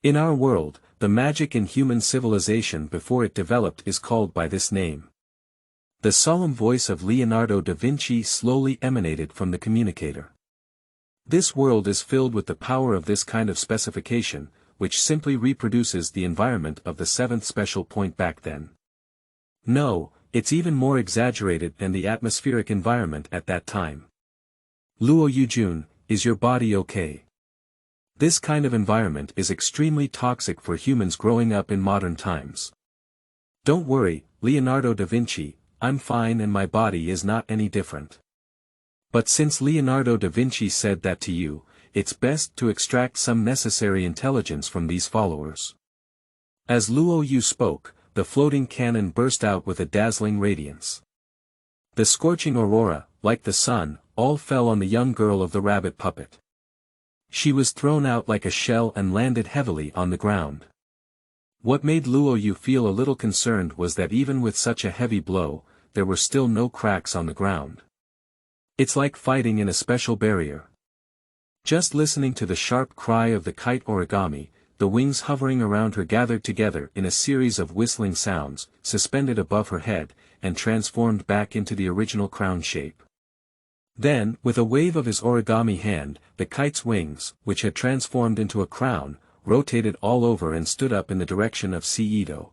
In our world, the magic in human civilization before it developed is called by this name. The solemn voice of Leonardo da Vinci slowly emanated from the communicator. This world is filled with the power of this kind of specification, which simply reproduces the environment of the seventh special point back then. No, it's even more exaggerated than the atmospheric environment at that time. Luo Yujun, is your body okay? This kind of environment is extremely toxic for humans growing up in modern times. Don't worry, Leonardo da Vinci, I'm fine and my body is not any different. But since Leonardo da Vinci said that to you, it's best to extract some necessary intelligence from these followers. As Luo Yu spoke, the floating cannon burst out with a dazzling radiance. The scorching aurora, like the sun, all fell on the young girl of the rabbit puppet. She was thrown out like a shell and landed heavily on the ground. What made Luo Yu feel a little concerned was that even with such a heavy blow, there were still no cracks on the ground. It's like fighting in a special barrier. Just listening to the sharp cry of the kite origami, the wings hovering around her gathered together in a series of whistling sounds, suspended above her head, and transformed back into the original crown shape. Then, with a wave of his origami hand, the kite's wings, which had transformed into a crown, rotated all over and stood up in the direction of Seido.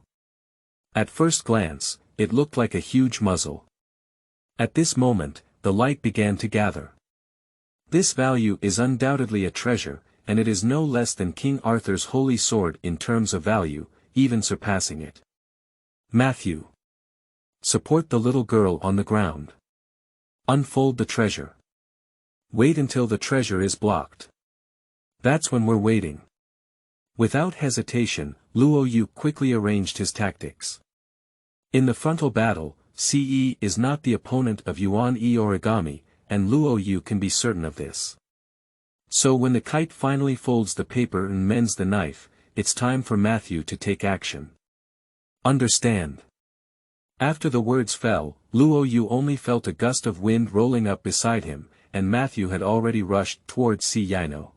At first glance, it looked like a huge muzzle. At this moment, the light began to gather. This value is undoubtedly a treasure, and it is no less than King Arthur's holy sword in terms of value, even surpassing it. Matthew. Support the little girl on the ground. Unfold the treasure. Wait until the treasure is blocked. That's when we're waiting. Without hesitation, Luo Yu quickly arranged his tactics. In the frontal battle, Ce is not the opponent of Yuan E origami, and Luo Yu can be certain of this. So when the kite finally folds the paper and mends the knife, it's time for Matthew to take action. Understand? After the words fell, Luo Yu only felt a gust of wind rolling up beside him, and Matthew had already rushed towards Si Yino.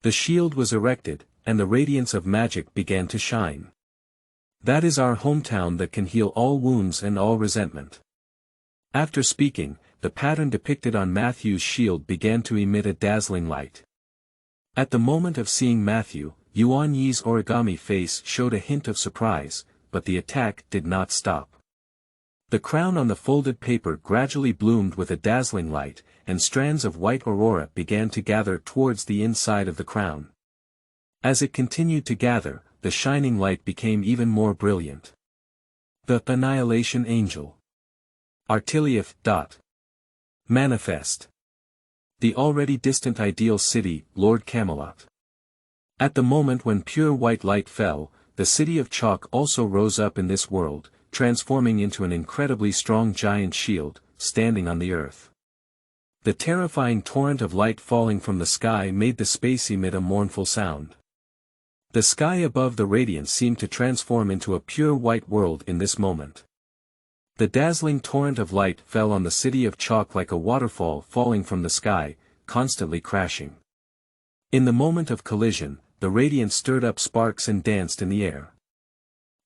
The shield was erected, and the radiance of magic began to shine. That is our hometown that can heal all wounds and all resentment. After speaking, the pattern depicted on Matthew's shield began to emit a dazzling light. At the moment of seeing Matthew, Yuan Yi's origami face showed a hint of surprise, but the attack did not stop. The crown on the folded paper gradually bloomed with a dazzling light, and strands of white aurora began to gather towards the inside of the crown. As it continued to gather, the shining light became even more brilliant. The Annihilation Angel. Artiliath. Manifest. The already distant ideal city, Lord Camelot. At the moment when pure white light fell, the city of chalk also rose up in this world, transforming into an incredibly strong giant shield, standing on the earth. The terrifying torrent of light falling from the sky made the space emit a mournful sound. The sky above the radiance seemed to transform into a pure white world in this moment. The dazzling torrent of light fell on the city of chalk like a waterfall falling from the sky, constantly crashing. In the moment of collision, the radiance stirred up sparks and danced in the air.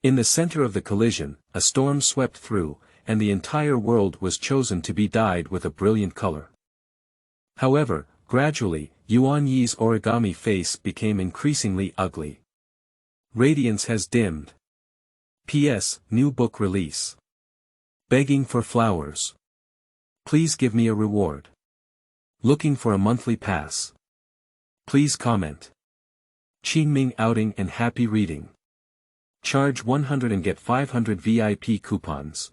In the center of the collision, a storm swept through, and the entire world was chosen to be dyed with a brilliant color. However, gradually, Yuan Yi's origami face became increasingly ugly. Radiance has dimmed. P.S. New book release. Begging for flowers. Please give me a reward. Looking for a monthly pass. Please comment. Qingming outing and happy reading. Charge 100 and get 500 VIP coupons.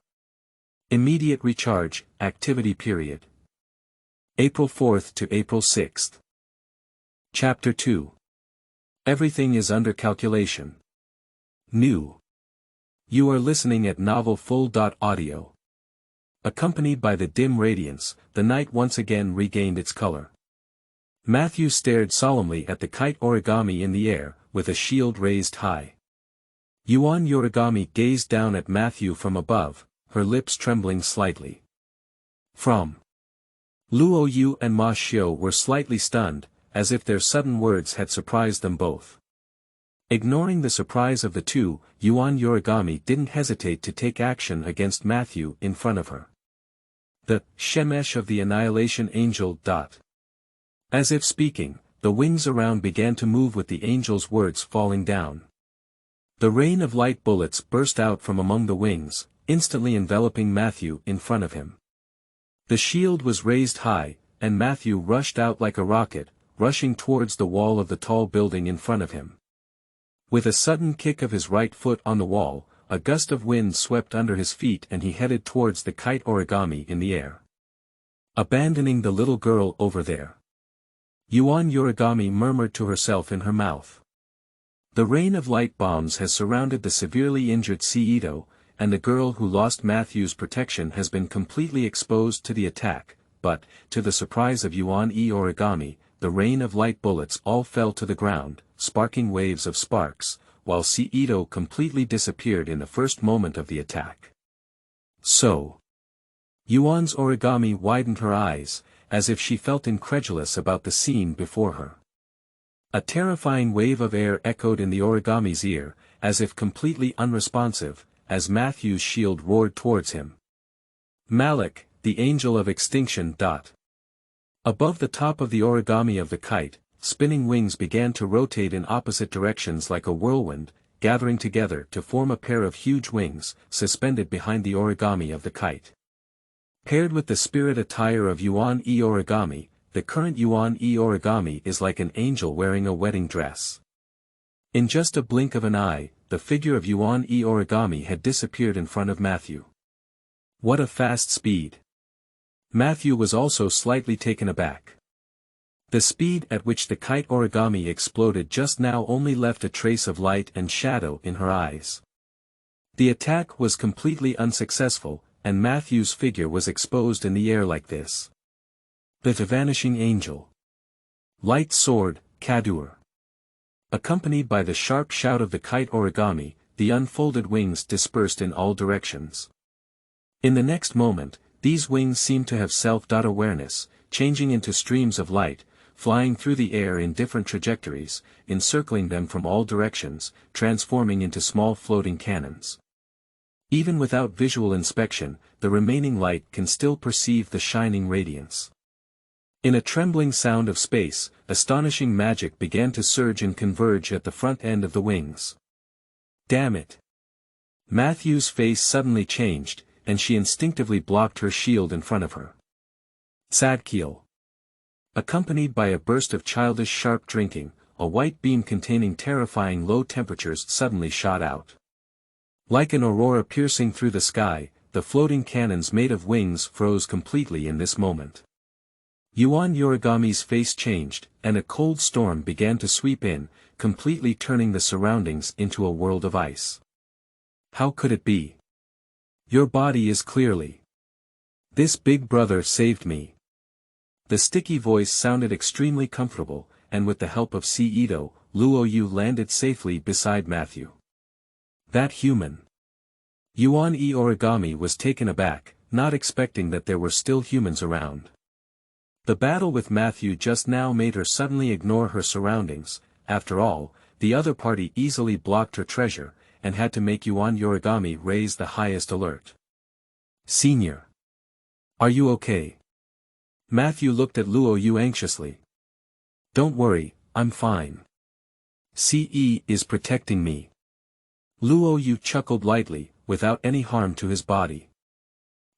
Immediate recharge, activity period. April 4th to April 6th. Chapter 2. Everything is under calculation. New. You are listening at novelfull.audio. Accompanied by the dim radiance, the night once again regained its color. Matthew stared solemnly at the kite origami in the air, with a shield raised high. Yuan Yorigami gazed down at Matthew from above, her lips trembling slightly. From Luo Yu and Ma Xiu were slightly stunned, as if their sudden words had surprised them both. Ignoring the surprise of the two, Yuan Yorigami didn't hesitate to take action against Matthew in front of her. The Shemesh of the Annihilation Angel. As if speaking, the wings around began to move with the angel's words falling down. The rain of light bullets burst out from among the wings, instantly enveloping Matthew in front of him. The shield was raised high, and Matthew rushed out like a rocket, rushing towards the wall of the tall building in front of him. With a sudden kick of his right foot on the wall, a gust of wind swept under his feet and he headed towards the kite origami in the air. Abandoning the little girl over there. Yuan Yorigami murmured to herself in her mouth. The rain of light bombs has surrounded the severely injured Seito, and the girl who lost Matthew's protection has been completely exposed to the attack, but, to the surprise of Yuan E Origami, the rain of light bullets all fell to the ground, sparking waves of sparks, while Seito completely disappeared in the first moment of the attack. So. Yuan's origami widened her eyes, as if she felt incredulous about the scene before her. A terrifying wave of air echoed in the origami's ear, as if completely unresponsive, as Matthew's shield roared towards him. Malik, the angel of extinction. Above the top of the origami of the kite, spinning wings began to rotate in opposite directions like a whirlwind, gathering together to form a pair of huge wings, suspended behind the origami of the kite. Paired with the spirit attire of Yuan E Origami, the current Yuan E Origami is like an angel wearing a wedding dress. In just a blink of an eye, the figure of Yuan E Origami had disappeared in front of Matthew. What a fast speed! Matthew was also slightly taken aback. The speed at which the kite origami exploded just now only left a trace of light and shadow in her eyes. The attack was completely unsuccessful, and Matthew's figure was exposed in the air like this. The Vanishing Angel. Light Sword, Kadur. Accompanied by the sharp shout of the kite origami, the unfolded wings dispersed in all directions. In the next moment, these wings seemed to have self-awareness, changing into streams of light, flying through the air in different trajectories, encircling them from all directions, transforming into small floating cannons. Even without visual inspection, the remaining light can still perceive the shining radiance. In a trembling sound of space, astonishing magic began to surge and converge at the front end of the wings. Damn it! Matthew's face suddenly changed, and she instinctively blocked her shield in front of her. Sadkiel. Accompanied by a burst of childish sharp drinking, a white beam containing terrifying low temperatures suddenly shot out. Like an aurora piercing through the sky, the floating cannons made of wings froze completely in this moment. Yuan Yorigami's face changed, and a cold storm began to sweep in, completely turning the surroundings into a world of ice. How could it be? Your body is clearly. This big brother saved me. The sticky voice sounded extremely comfortable, and with the help of Ito, Luo Yu landed safely beside Matthew. That human. Yuan E. Origami was taken aback, not expecting that there were still humans around. The battle with Matthew just now made her suddenly ignore her surroundings. After all, the other party easily blocked her treasure, and had to make Yuan Origami raise the highest alert. Senior. Are you okay? Matthew looked at Luo Yu anxiously. Don't worry, I'm fine. CE is protecting me. Luo Yu chuckled lightly, without any harm to his body.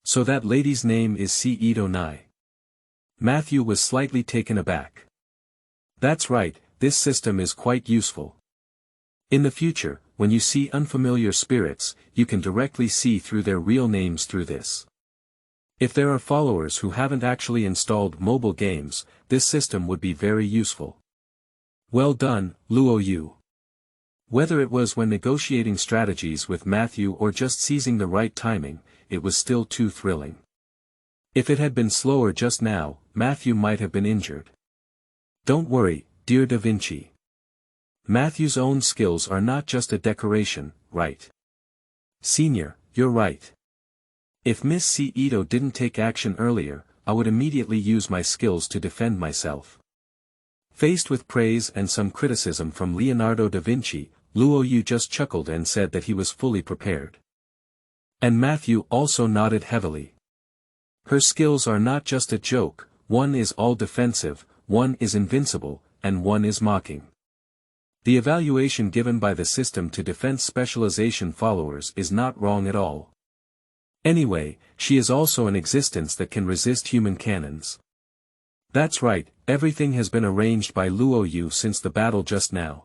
So that lady's name is Ito Nai. Matthew was slightly taken aback. That's right, this system is quite useful. In the future, when you see unfamiliar spirits, you can directly see through their real names through this. If there are followers who haven't actually installed mobile games, this system would be very useful. Well done, Luo Yu. Whether it was when negotiating strategies with Matthew or just seizing the right timing, it was still too thrilling. If it had been slower just now, Matthew might have been injured. Don't worry, dear Da Vinci. Matthew's own skills are not just a decoration, right? Senior, you're right. If Miss Ito didn't take action earlier, I would immediately use my skills to defend myself. Faced with praise and some criticism from Leonardo da Vinci, Luo Yu just chuckled and said that he was fully prepared. And Matthew also nodded heavily. Her skills are not just a joke, one is all defensive, one is invincible, and one is mocking. The evaluation given by the system to defense specialization followers is not wrong at all. Anyway, she is also an existence that can resist human cannons. That's right, everything has been arranged by Luo Yu since the battle just now.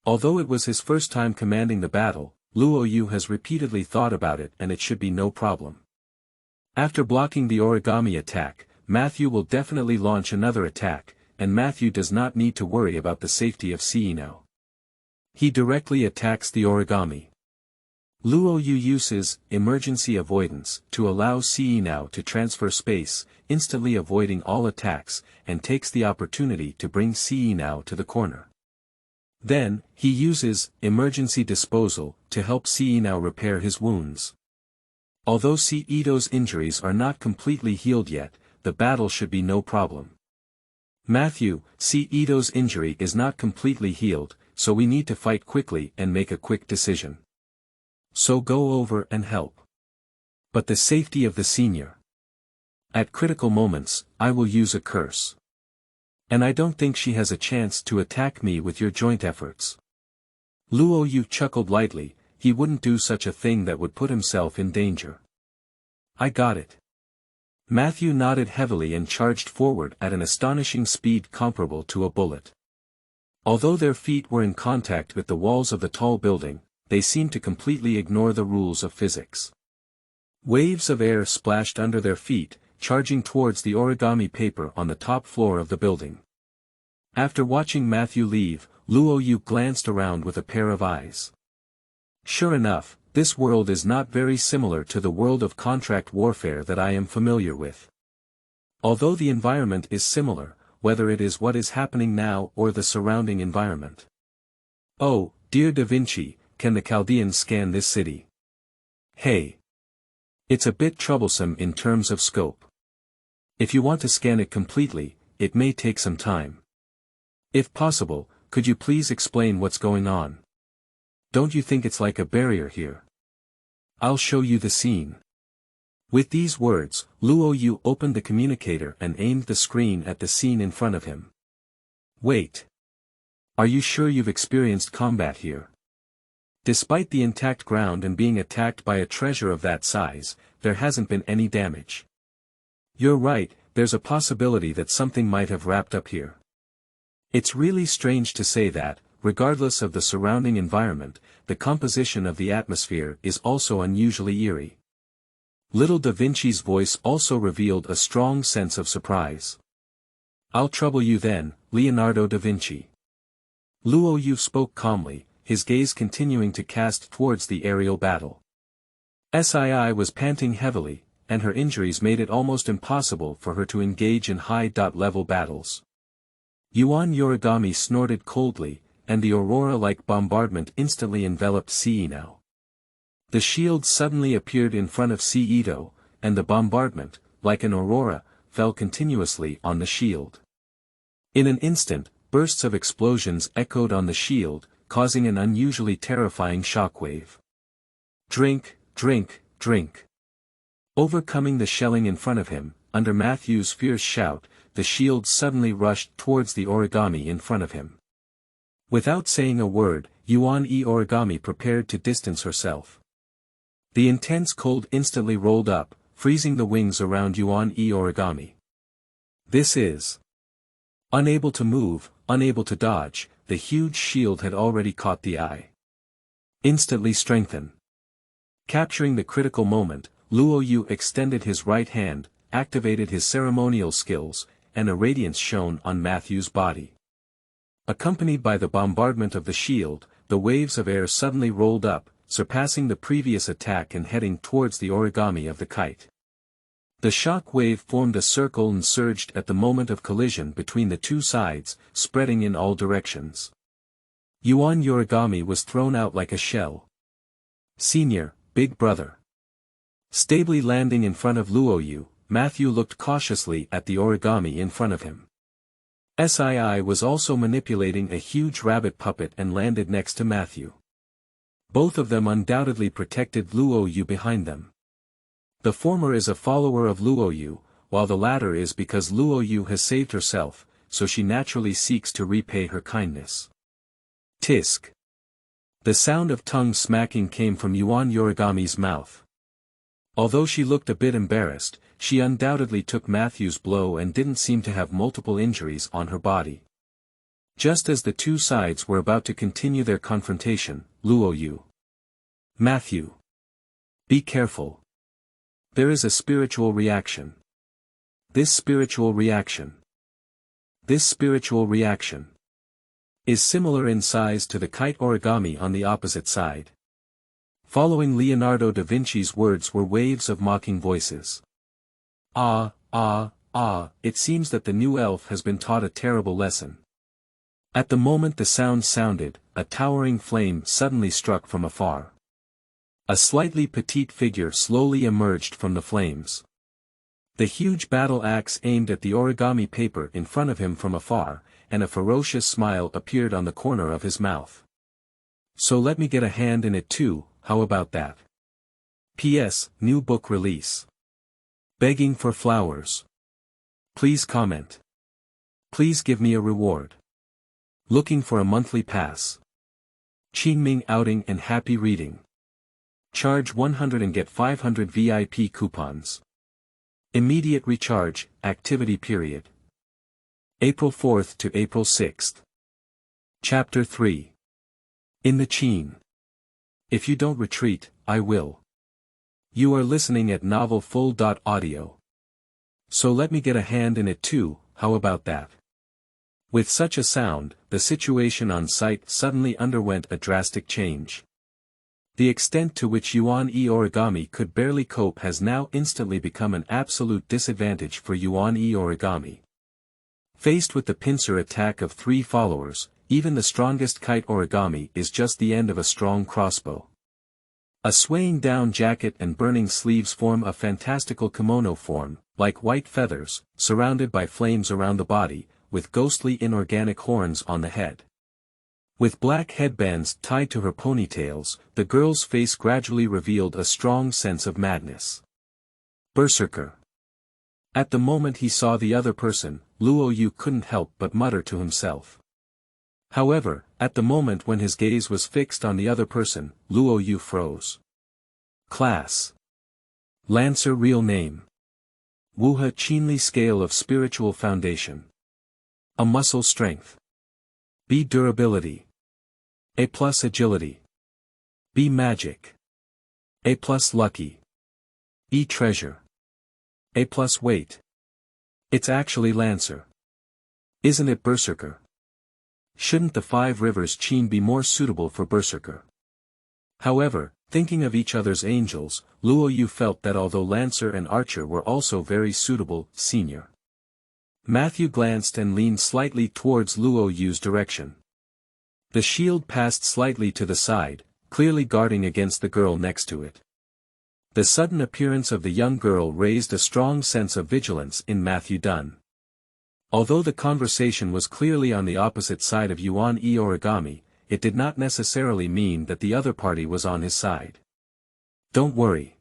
Although it was his first time commanding the battle, Luo Yu has repeatedly thought about it and it should be no problem. After blocking the origami attack, Matthew will definitely launch another attack, and Matthew does not need to worry about the safety of now. He directly attacks the origami. Luo Yu uses emergency avoidance to allow now to transfer space, instantly avoiding all attacks, and takes the opportunity to bring now to the corner. Then, he uses emergency disposal to help now repair his wounds. Although Ito's injuries are not completely healed yet, the battle should be no problem. Matthew, Ito's injury is not completely healed, so we need to fight quickly and make a quick decision. So go over and help. But the safety of the senior. At critical moments, I will use a curse. And I don't think she has a chance to attack me with your joint efforts. Luo Yu chuckled lightly, he wouldn't do such a thing that would put himself in danger. I got it. Matthew nodded heavily and charged forward at an astonishing speed comparable to a bullet. Although their feet were in contact with the walls of the tall building, they seemed to completely ignore the rules of physics. Waves of air splashed under their feet, charging towards the origami paper on the top floor of the building. After watching Matthew leave, Luo Yu glanced around with a pair of eyes. Sure enough, this world is not very similar to the world of contract warfare that I am familiar with. Although the environment is similar, whether it is what is happening now or the surrounding environment. Oh, dear Da Vinci, can the Chaldeans scan this city? Hey. It's a bit troublesome in terms of scope. If you want to scan it completely, it may take some time. If possible, could you please explain what's going on? Don't you think it's like a barrier here? I'll show you the scene. With these words, Luo Yu opened the communicator and aimed the screen at the scene in front of him. Wait. Are you sure you've experienced combat here? Despite the intact ground and being attacked by a treasure of that size, there hasn't been any damage. You're right, there's a possibility that something might have wrapped up here. It's really strange to say that, regardless of the surrounding environment, the composition of the atmosphere is also unusually eerie. Little Da Vinci's voice also revealed a strong sense of surprise. I'll trouble you then, Leonardo da Vinci. Luo Yu spoke calmly, his gaze continuing to cast towards the aerial battle. Sii was panting heavily, and her injuries made it almost impossible for her to engage in high-level battles. Yuan Yorigami snorted coldly, and the aurora-like bombardment instantly enveloped Seino. The shield suddenly appeared in front of Seito, and the bombardment, like an aurora, fell continuously on the shield. In an instant, bursts of explosions echoed on the shield, causing an unusually terrifying shockwave. Drink, drink, drink. Overcoming the shelling in front of him, under Matthew's fierce shout, the shield suddenly rushed towards the origami in front of him. Without saying a word, Yuan Origami prepared to distance herself. The intense cold instantly rolled up, freezing the wings around Yuan Origami. This is. Unable to move, unable to dodge, the huge shield had already caught the eye. Instantly strengthen. Capturing the critical moment, Luo Yu extended his right hand, activated his ceremonial skills, and a radiance shone on Matthew's body. Accompanied by the bombardment of the shield, the waves of air suddenly rolled up, surpassing the previous attack and heading towards the origami of the kite. The shock wave formed a circle and surged at the moment of collision between the two sides, spreading in all directions. Yuan Yorigami was thrown out like a shell. Senior, big brother. Stably landing in front of Luo Yu, Matthew looked cautiously at the origami in front of him. Sii was also manipulating a huge rabbit puppet and landed next to Matthew. Both of them undoubtedly protected Luo Yu behind them. The former is a follower of Luo Yu, while the latter is because Luo Yu has saved herself, so she naturally seeks to repay her kindness. Tisk. The sound of tongue smacking came from Yuan Yorigami's mouth. Although she looked a bit embarrassed, she undoubtedly took Matthew's blow and didn't seem to have multiple injuries on her body. Just as the two sides were about to continue their confrontation, Luo Yu. Matthew. Be careful. There is a spiritual reaction. This spiritual reaction is similar in size to the kite origami on the opposite side. Following Leonardo da Vinci's words were waves of mocking voices. Ah, ah, ah, it seems that the new elf has been taught a terrible lesson. At the moment the sound sounded, a towering flame suddenly struck from afar. A slightly petite figure slowly emerged from the flames. The huge battle axe aimed at the origami paper in front of him from afar, and a ferocious smile appeared on the corner of his mouth. So let me get a hand in it too, how about that? P.S. New book release. Begging for flowers. Please comment. Please give me a reward. Looking for a monthly pass. Qingming outing and happy reading. Charge 100 and get 500 VIP coupons. Immediate recharge, activity period. April 4th to April 6th. Chapter 3. In the Qing. If you don't retreat, I will. You are listening at novelfull.audio. So let me get a hand in it too, how about that? With such a sound, the situation on site suddenly underwent a drastic change. The extent to which Yuan Origami could barely cope has now instantly become an absolute disadvantage for Yuan Origami. Faced with the pincer attack of 3 followers, even the strongest kite origami is just the end of a strong crossbow. A swaying down jacket and burning sleeves form a fantastical kimono form, like white feathers, surrounded by flames around the body, with ghostly inorganic horns on the head. With black headbands tied to her ponytails, the girl's face gradually revealed a strong sense of madness. Berserker. At the moment he saw the other person, Luo Yu couldn't help but mutter to himself. However, at the moment when his gaze was fixed on the other person, Luo Yu froze. Class. Lancer real name. Wuha Qinli scale of spiritual foundation. A muscle strength. B durability. A plus agility. B magic. A plus lucky. E treasure. A plus weight. It's actually Lancer. Isn't it Berserker? Shouldn't the 5 Rivers Qin be more suitable for Berserker? However, Thinking of each other's angels, Luo Yu felt that although Lancer and Archer were also very suitable, senior. Matthew glanced and leaned slightly towards Luo Yu's direction. The shield passed slightly to the side, clearly guarding against the girl next to it. The sudden appearance of the young girl raised a strong sense of vigilance in Matthew Dunn. Although the conversation was clearly on the opposite side of Yuan-e origami, it did not necessarily mean that the other party was on his side. Don't worry.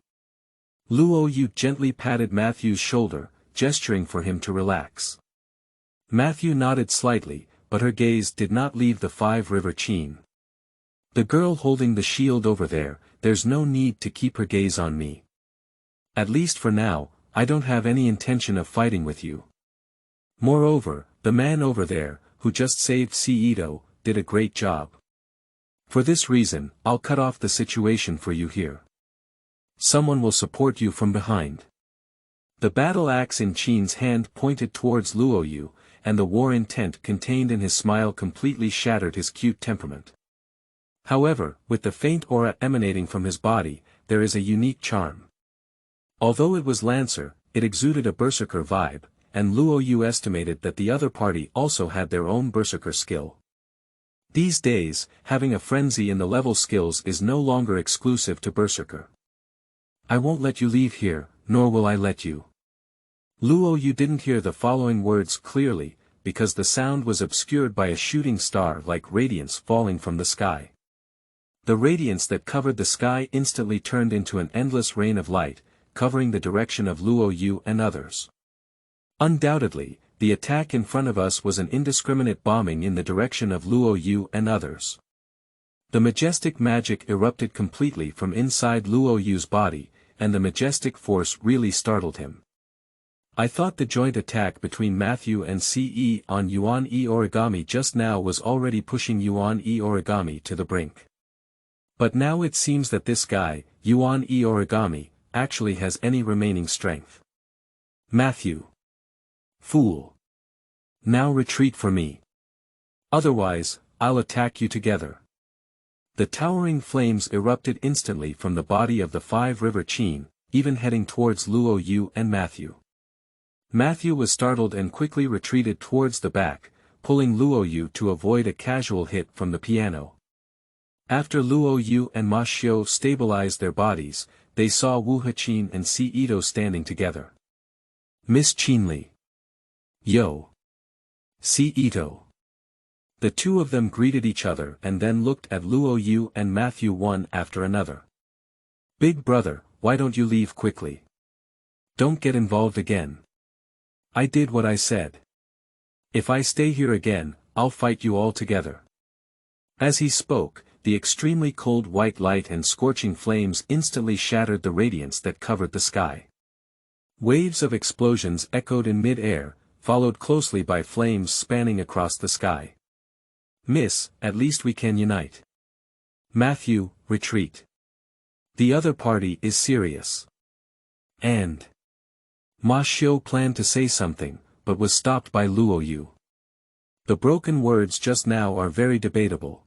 Luo Yu gently patted Matthew's shoulder, gesturing for him to relax. Matthew nodded slightly, but her gaze did not leave the Five-River Qin. The girl holding the shield over there, there's no need to keep her gaze on me. At least for now, I don't have any intention of fighting with you. Moreover, the man over there, who just saved Ito, did a great job. For this reason, I'll cut off the situation for you here. Someone will support you from behind. The battle axe in Qin's hand pointed towards Luo Yu, and the war intent contained in his smile completely shattered his cute temperament. However, with the faint aura emanating from his body, there is a unique charm. Although it was Lancer, it exuded a berserker vibe, and Luo Yu estimated that the other party also had their own berserker skill. These days, having a frenzy in the level skills is no longer exclusive to berserker. I won't let you leave here, nor will I let you. Luo Yu didn't hear the following words clearly, because the sound was obscured by a shooting star-like radiance falling from the sky. The radiance that covered the sky instantly turned into an endless rain of light, covering the direction of Luo Yu and others. Undoubtedly, the attack in front of us was an indiscriminate bombing in the direction of Luo Yu and others. The majestic magic erupted completely from inside Luo Yu's body, and the majestic force really startled him. I thought the joint attack between Matthew and CE on Yuan-e origami just now was already pushing Yuan-e origami to the brink. But now it seems that this guy, Yuan-e origami, actually has any remaining strength. Matthew. Fool. Now retreat for me. Otherwise, I'll attack you together. The towering flames erupted instantly from the body of the Five-River Qin, even heading towards Luo Yu and Matthew. Matthew was startled and quickly retreated towards the back, pulling Luo Yu to avoid a casual hit from the piano. After Luo Yu and Ma Xiu stabilized their bodies, they saw Wu Haqin and Ito standing together. Miss Qinli. Yo. Ito. The two of them greeted each other and then looked at Luo Yu and Matthew one after another. Big brother, why don't you leave quickly? Don't get involved again. I did what I said. If I stay here again, I'll fight you all together. As he spoke, the extremely cold white light and scorching flames instantly shattered the radiance that covered the sky. Waves of explosions echoed in mid-air, followed closely by flames spanning across the sky. Miss, at least we can unite. Matthew, retreat. The other party is serious. And Ma Xiu planned to say something, but was stopped by Luo Yu. The broken words just now are very debatable.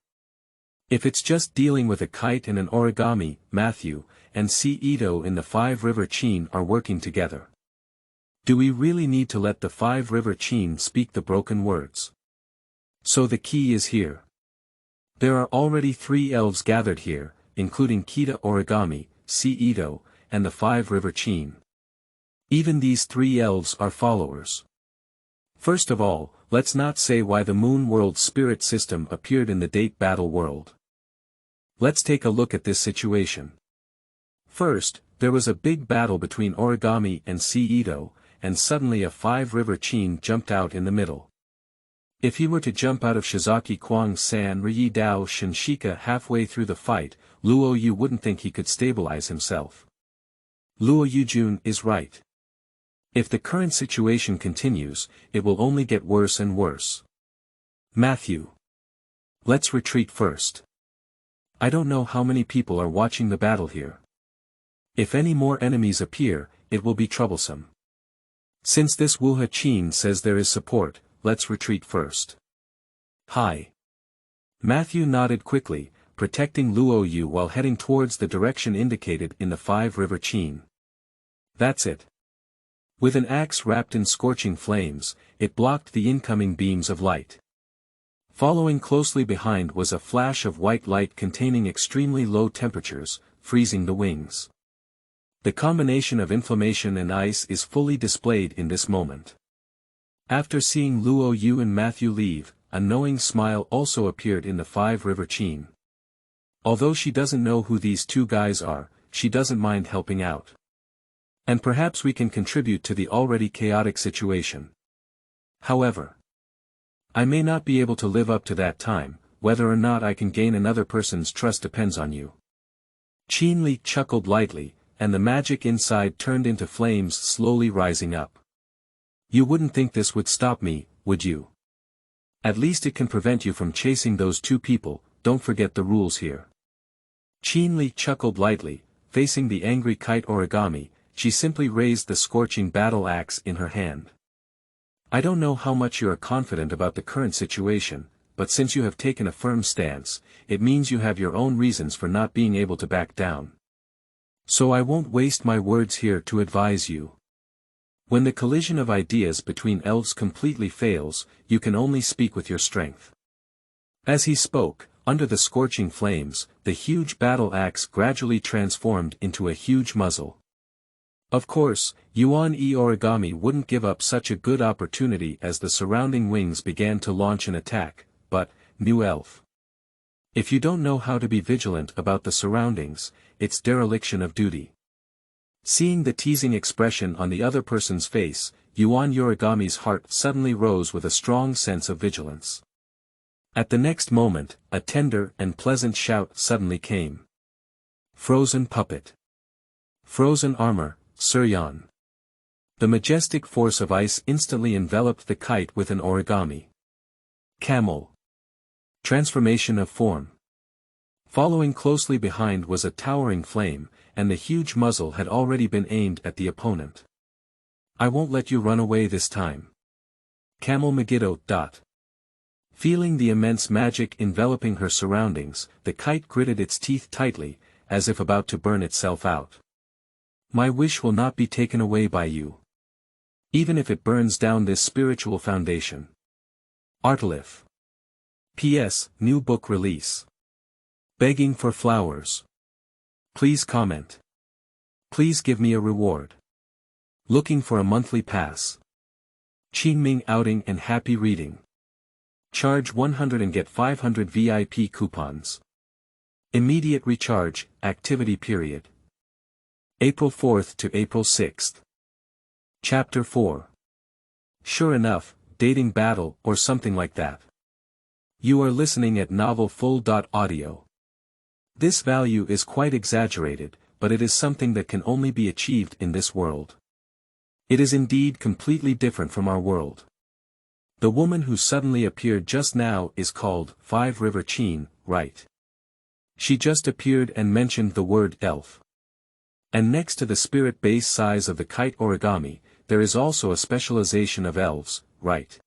If it's just dealing with a kite and an origami, Matthew, and Ito in the Five-River Qin are working together. Do we really need to let the Five-River Qin speak the broken words? So the key is here. There are already 3 elves gathered here, including Kita Origami, Ito, and the Five-River Qin. Even these 3 elves are followers. First of all, let's not say why the Moon World spirit system appeared in the Date Battle world. Let's take a look at this situation. First, there was a big battle between Origami and Ito, and suddenly a Five-River Qin jumped out in the middle. If he were to jump out of Shizaki Kuangsan Ryi Dao Shinshika halfway through the fight, Luo Yu wouldn't think he could stabilize himself. Luo Yujun is right. If the current situation continues, it will only get worse and worse. Matthew. Let's retreat first. I don't know how many people are watching the battle here. If any more enemies appear, it will be troublesome. Since this Wu Haqin says there is support, let's retreat first. Hi. Matthew nodded quickly, protecting Luo Yu while heading towards the direction indicated in the Five-River Chain. That's it. With an axe wrapped in scorching flames, it blocked the incoming beams of light. Following closely behind was a flash of white light containing extremely low temperatures, freezing the wings. The combination of inflammation and ice is fully displayed in this moment. After seeing Luo Yu and Matthew leave, a knowing smile also appeared in the Five-River Chain. Although she doesn't know who these two guys are, she doesn't mind helping out. And perhaps we can contribute to the already chaotic situation. However, I may not be able to live up to that time. Whether or not I can gain another person's trust depends on you. Qin Li chuckled lightly, and the magic inside turned into flames slowly rising up. You wouldn't think this would stop me, would you? At least it can prevent you from chasing those two people. Don't forget the rules here. Qin Li chuckled lightly, facing the angry kite origami. She simply raised the scorching battle axe in her hand. I don't know how much you are confident about the current situation, but since you have taken a firm stance, it means you have your own reasons for not being able to back down. So I won't waste my words here to advise you. When the collision of ideas between elves completely fails, you can only speak with your strength. As he spoke, under the scorching flames, the huge battle axe gradually transformed into a huge muzzle. Of course, Yuan-e origami wouldn't give up such a good opportunity as the surrounding wings began to launch an attack, but, new elf. If you don't know how to be vigilant about the surroundings, it's dereliction of duty. Seeing the teasing expression on the other person's face, Yuan Origami's heart suddenly rose with a strong sense of vigilance. At the next moment, a tender and pleasant shout suddenly came. Frozen puppet. Frozen armor. Suryan. The majestic force of ice instantly enveloped the kite with an origami. Camel. Transformation of form. Following closely behind was a towering flame, and the huge muzzle had already been aimed at the opponent. I won't let you run away this time. Camel Megiddo. Feeling the immense magic enveloping her surroundings, the kite gritted its teeth tightly, as if about to burn itself out. My wish will not be taken away by you. Even if it burns down this spiritual foundation. Artlif. P.S. New book release. Begging for flowers. Please comment. Please give me a reward. Looking for a monthly pass. Qingming outing and happy reading. Charge 100 and get 500 VIP coupons. Immediate recharge, activity period. April 4th to April 6th. Chapter 4. Sure enough, dating battle or something like that. You are listening at novelfull.audio. This value is quite exaggerated, but it is something that can only be achieved in this world. It is indeed completely different from our world. The woman who suddenly appeared just now is called Five-River Chain, right? She just appeared and mentioned the word elf. And next to the spirit base size of the kite origami, there is also a specialization of elves, right?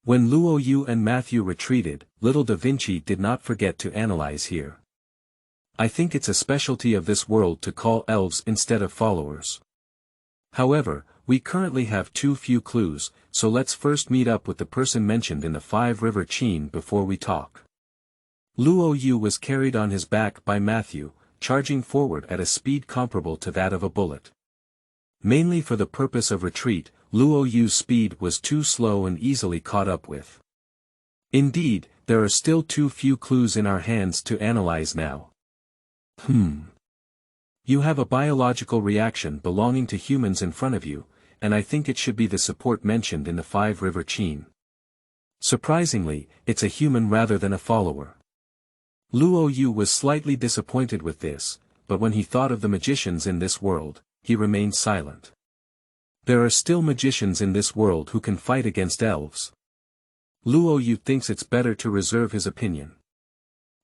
When Luo Yu and Matthew retreated, little Da Vinci did not forget to analyze here. I think it's a specialty of this world to call elves instead of followers. However, we currently have too few clues, so let's first meet up with the person mentioned in the Five-River Chain before we talk. Luo Yu was carried on his back by Matthew, charging forward at a speed comparable to that of a bullet. Mainly for the purpose of retreat, Luo Yu's speed was too slow and easily caught up with. Indeed, there are still too few clues in our hands to analyze now. You have a biological reaction belonging to humans in front of you, and I think it should be the support mentioned in the Five-River Chain. Surprisingly, it's a human rather than a follower. Luo Yu was slightly disappointed with this, but when he thought of the magicians in this world, he remained silent. There are still magicians in this world who can fight against elves. Luo Yu thinks it's better to reserve his opinion.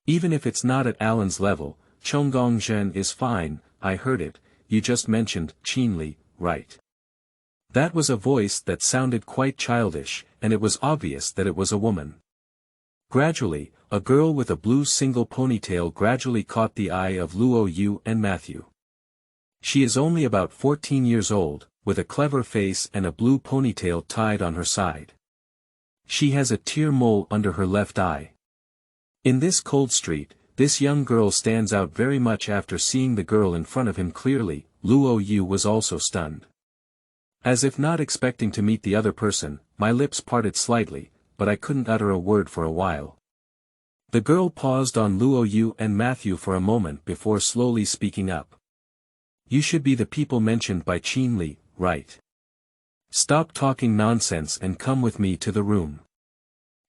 Even if it's not at Alan's level, Chonggong Zhen is fine. I heard it, you just mentioned Qin Li, right? That was a voice that sounded quite childish, and it was obvious that it was a woman. Gradually, a girl with a blue single ponytail gradually caught the eye of Luo Yu and Matthew. She is only about 14 years old, with a clever face and a blue ponytail tied on her side. She has a tear mole under her left eye. In this cold street, this young girl stands out very much. After seeing the girl in front of him clearly, Luo Yu was also stunned. As if not expecting to meet the other person, my lips parted slightly, but I couldn't utter a word for a while. The girl paused on Luo Yu and Matthew for a moment before slowly speaking up. You should be the people mentioned by Qin Li, right? Stop talking nonsense and come with me to the room.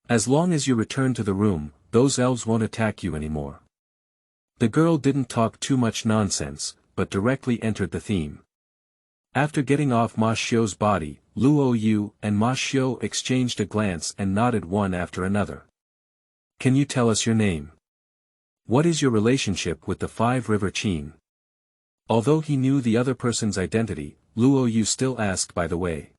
As long as you return to the room, those elves won't attack you anymore. The girl didn't talk too much nonsense, but directly entered the theme. After getting off Ma Xiu's body, Luo Yu and Ma Xiu exchanged a glance and nodded one after another. Can you tell us your name? What is your relationship with the Five River Qin? Although he knew the other person's identity, Luo Yu still asked by the way.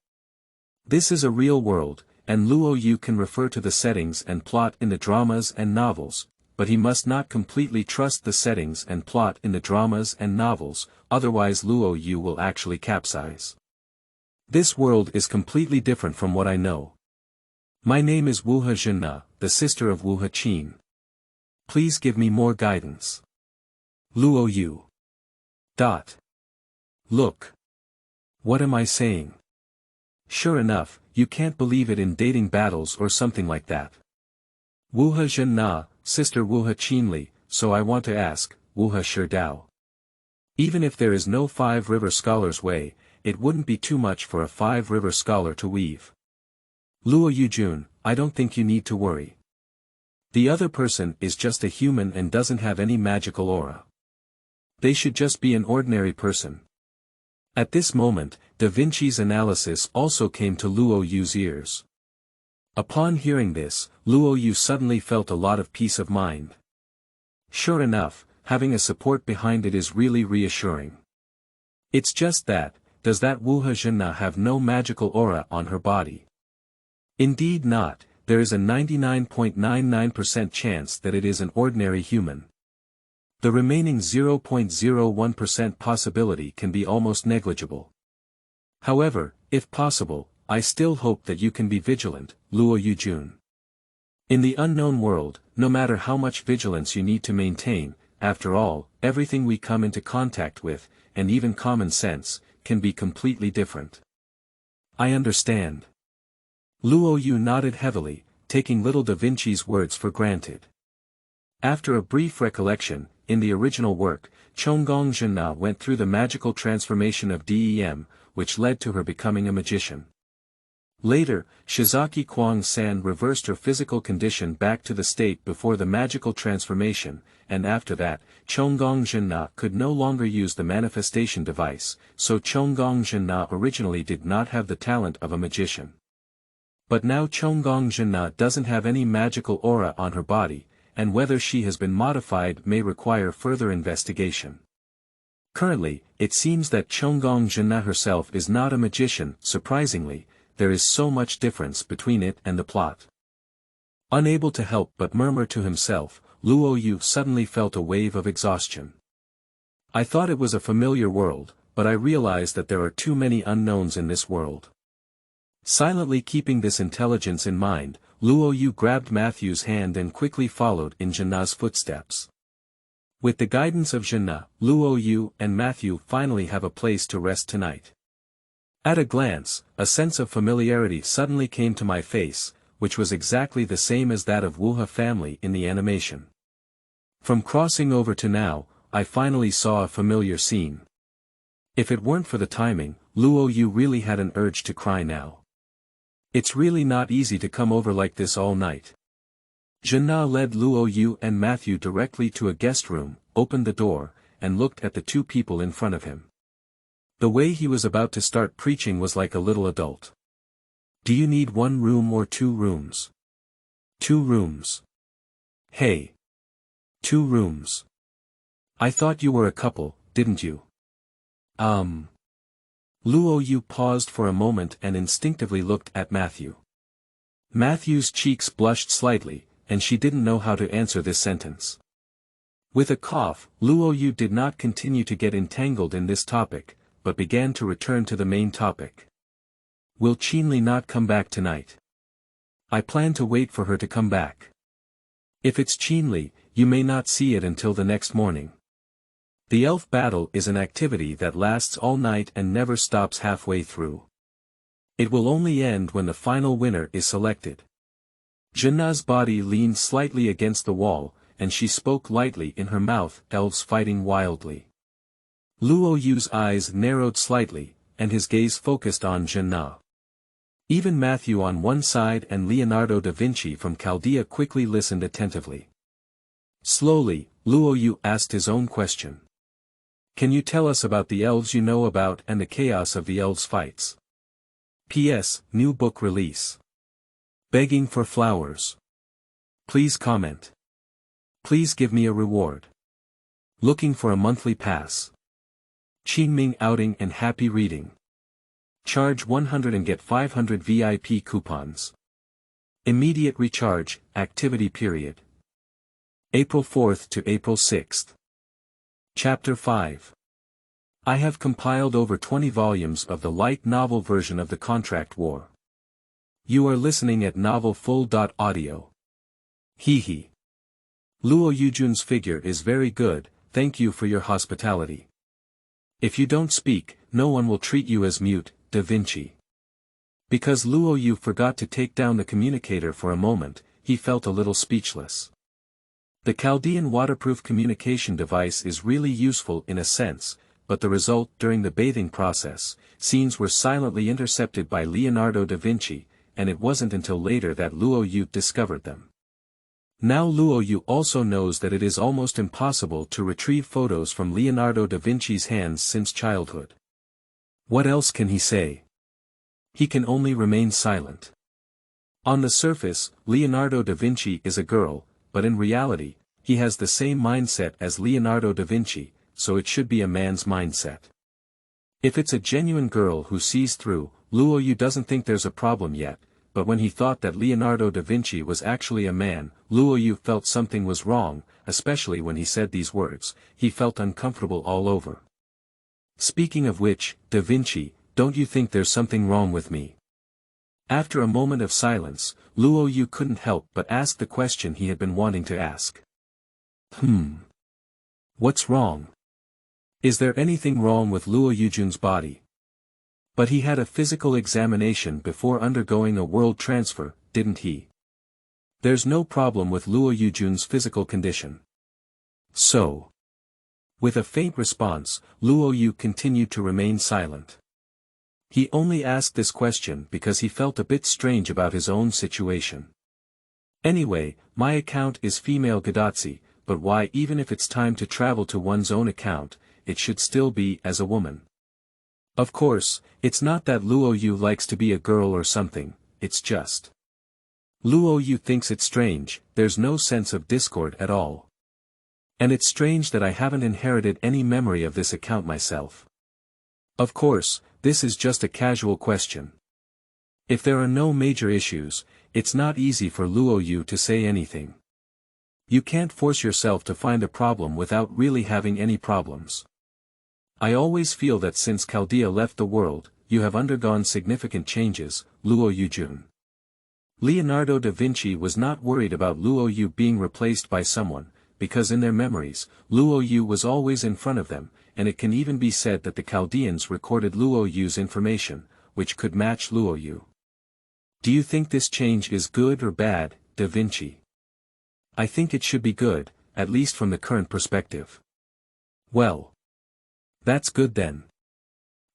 This is a real world, and Luo Yu can refer to the settings and plot in the dramas and novels, but he must not completely trust the settings and plot in the dramas and novels, otherwise Luo Yu will actually capsize. This world is completely different from what I know. My name is Wuhe Zhenna, the sister of Wuhe Qin. Please give me more guidance. Luo Yu. Look. What am I saying? Sure enough, you can't believe it in dating battles or something like that. Wuhe Zhenna, sister Wuhe Qinli, so I want to ask, Wuhe Sherdao. Even if there is no Five River Scholar's way, it wouldn't be too much for a Five River Scholar to weave. Luo Yujun, I don't think you need to worry. The other person is just a human and doesn't have any magical aura. They should just be an ordinary person. At this moment, Da Vinci's analysis also came to Luo Yu's ears. Upon hearing this, Luo Yu suddenly felt a lot of peace of mind. Sure enough, having a support behind it is really reassuring. It's just that, does that Wuhe Zhenna have no magical aura on her body? Indeed not, there is a 99.99% chance that it is an ordinary human. The remaining 0.01% possibility can be almost negligible. However, if possible, I still hope that you can be vigilant, Luo Yujun. In the unknown world, no matter how much vigilance you need to maintain, after all, everything we come into contact with, and even common sense, can be completely different. I understand. Luo Yu nodded heavily, taking little Da Vinci's words for granted. After a brief recollection, in the original work, Chonggong Zhenna went through the magical transformation of Dem, which led to her becoming a magician. Later, Shizaki Kuangsan reversed her physical condition back to the state before the magical transformation, and after that, Chonggong Zhenna could no longer use the manifestation device, so Chonggong Zhenna originally did not have the talent of a magician. But now Chonggong Zhenna doesn't have any magical aura on her body, and whether she has been modified may require further investigation. Currently, it seems that Chonggong Zhenna herself is not a magician. Surprisingly, there is so much difference between it and the plot. Unable to help but murmur to himself, Luo Yu suddenly felt a wave of exhaustion. I thought it was a familiar world, but I realized that there are too many unknowns in this world. Silently keeping this intelligence in mind, Luo Yu grabbed Matthew's hand and quickly followed in Zhenna's footsteps. With the guidance of Zhenna, Luo Yu and Matthew finally have a place to rest tonight. At a glance, a sense of familiarity suddenly came to my face, which was exactly the same as that of Wuhe family in the animation. From crossing over to now, I finally saw a familiar scene. If it weren't for the timing, Luo Yu really had an urge to cry now. It's really not easy to come over like this all night. Zhenna led Luo Yu and Matthew directly to a guest room, opened the door, and looked at the two people in front of him. The way he was about to start preaching was like a little adult. Do you need 1 room or 2 rooms? 2 rooms. Hey. 2 rooms. I thought you were a couple, didn't you? Luo Yu paused for a moment and instinctively looked at Matthew. Matthew's cheeks blushed slightly, and she didn't know how to answer this sentence. With a cough, Luo Yu did not continue to get entangled in this topic, but began to return to the main topic. Will Qinli not come back tonight? I plan to wait for her to come back. If it's Qinli, you may not see it until the next morning. The elf battle is an activity that lasts all night and never stops halfway through. It will only end when the final winner is selected. Jinna's body leaned slightly against the wall, and she spoke lightly in her mouth, elves fighting wildly. Luo Yu's eyes narrowed slightly, and his gaze focused on Jinna. Even Matthew on one side and Leonardo da Vinci from Chaldea quickly listened attentively. Slowly, Luo Yu asked his own question. Can you tell us about the elves you know about and the chaos of the elves' fights? P.S. New book release. Begging for flowers. Please comment. Please give me a reward. Looking for a monthly pass. Qingming outing and happy reading. Charge 100 and get 500 VIP coupons. Immediate recharge, activity period. April 4th to April 6th. Chapter 5. I have compiled over 20 volumes of the light novel version of The Contract War. You are listening at novelfull.audio. Hehe. Luo Yujun's figure is very good, thank you for your hospitality. If you don't speak, no one will treat you as mute, Da Vinci. Because Luo Yu forgot to take down the communicator for a moment, he felt a little speechless. The Chaldean waterproof communication device is really useful in a sense, but the result during the bathing process, scenes were silently intercepted by Leonardo da Vinci, and it wasn't until later that Luo Yu discovered them. Now Luo Yu also knows that it is almost impossible to retrieve photos from Leonardo da Vinci's hands since childhood. What else can he say? He can only remain silent. On the surface, Leonardo da Vinci is a girl, but in reality, he has the same mindset as Leonardo da Vinci, so it should be a man's mindset. If it's a genuine girl who sees through, Luo Yu doesn't think there's a problem yet, but when he thought that Leonardo da Vinci was actually a man, Luo Yu felt something was wrong, especially when he said these words, he felt uncomfortable all over. Speaking of which, da Vinci, don't you think there's something wrong with me? After a moment of silence, Luo Yu couldn't help but ask the question he had been wanting to ask. What's wrong? Is there anything wrong with Luo Yujun's body? But he had a physical examination before undergoing a world transfer, didn't he? There's no problem with Luo Yujun's physical condition. So. With a faint response, Luo Yu continued to remain silent. He only asked this question because he felt a bit strange about his own situation. Anyway, my account is female Gadotsi, but why even if it's time to travel to one's own account, it should still be as a woman. Of course, it's not that Luo Yu likes to be a girl or something, it's just. Luo Yu thinks it strange, there's no sense of discord at all. And it's strange that I haven't inherited any memory of this account myself. Of course, this is just a casual question. If there are no major issues, it's not easy for Luo Yu to say anything. You can't force yourself to find a problem without really having any problems. I always feel that since Chaldea left the world, you have undergone significant changes, Luo Yujun. Leonardo da Vinci was not worried about Luo Yu being replaced by someone, because in their memories, Luo Yu was always in front of them, and it can even be said that the Chaldeans recorded Luo Yu's information, which could match Luo Yu. Do you think this change is good or bad, da Vinci? I think it should be good, at least from the current perspective. Well. That's good then.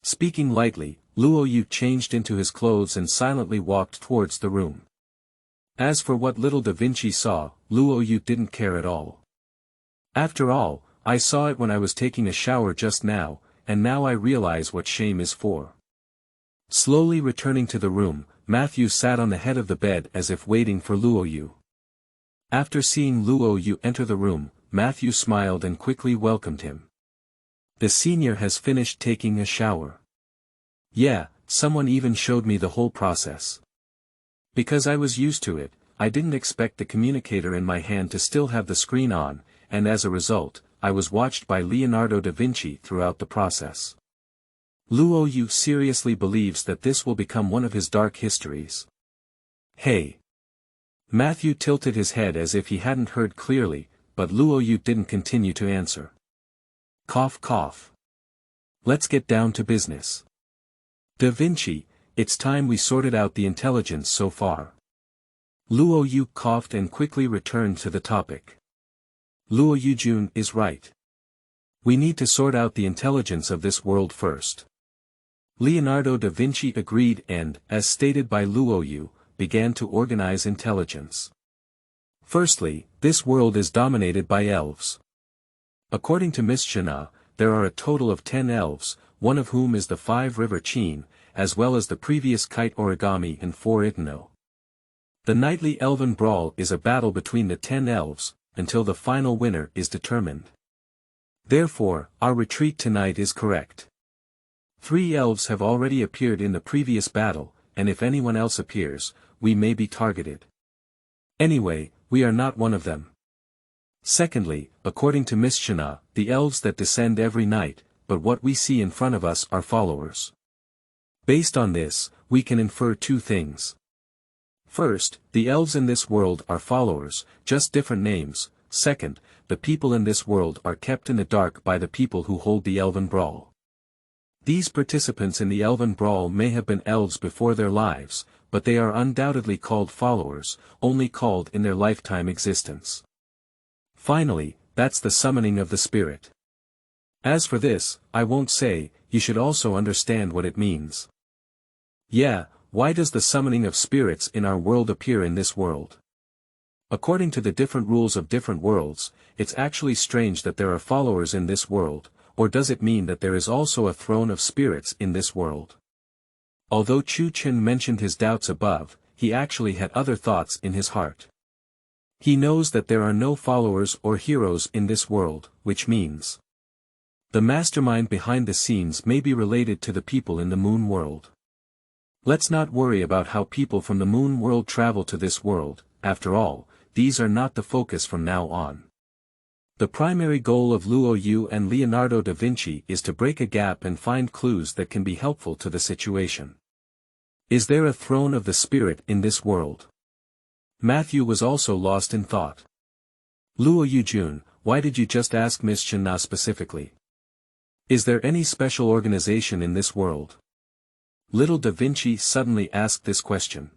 Speaking lightly, Luo Yu changed into his clothes and silently walked towards the room. As for what little da Vinci saw, Luo Yu didn't care at all. After all, I saw it when I was taking a shower just now, and now I realize what shame is for. Slowly returning to the room, Matthew sat on the head of the bed as if waiting for Luo Yu. After seeing Luo Yu enter the room, Matthew smiled and quickly welcomed him. The senior has finished taking a shower. Yeah, someone even showed me the whole process. Because I was used to it, I didn't expect the communicator in my hand to still have the screen on, and as a result, I was watched by Leonardo da Vinci throughout the process. Luo Yu seriously believes that this will become one of his dark histories. Hey! Matthew tilted his head as if he hadn't heard clearly, but Luo Yu didn't continue to answer. Cough cough. Let's get down to business. Da Vinci, it's time we sorted out the intelligence so far. Luo Yu coughed and quickly returned to the topic. Luo Yujun is right. We need to sort out the intelligence of this world first. Leonardo da Vinci agreed and, as stated by Luo Yu, began to organize intelligence. Firstly, this world is dominated by elves. According to Miss Shana, there are a total of 10 elves, one of whom is the 5-river Qin, as well as the previous kite origami and 4 Itano. The nightly elven brawl is a battle between the 10 elves, until the final winner is determined. Therefore, our retreat tonight is correct. 3 elves have already appeared in the previous battle, and if anyone else appears, we may be targeted. Anyway, we are not one of them. Secondly, according to Miss Shana, the elves that descend every night, but what we see in front of us are followers. Based on this, we can infer 2 things. First, the elves in this world are followers, just different names. Second, the people in this world are kept in the dark by the people who hold the elven brawl. These participants in the elven brawl may have been elves before their lives, but they are undoubtedly called followers, only called in their lifetime existence. Finally, that's the summoning of the spirit. As for this, I won't say, you should also understand what it means. Yeah, why does the summoning of spirits in our world appear in this world? According to the different rules of different worlds, it's actually strange that there are followers in this world, or does it mean that there is also a throne of spirits in this world? Although Chu Chen mentioned his doubts above, he actually had other thoughts in his heart. He knows that there are no followers or heroes in this world, which means the mastermind behind the scenes may be related to the people in the moon world. Let's not worry about how people from the moon world travel to this world, after all, these are not the focus from now on. The primary goal of Luo Yu and Leonardo da Vinci is to break a gap and find clues that can be helpful to the situation. Is there a throne of the spirit in this world? Matthew was also lost in thought. Luo Yujun, why did you just ask Miss Chen Na specifically? Is there any special organization in this world? Little da Vinci suddenly asked this question.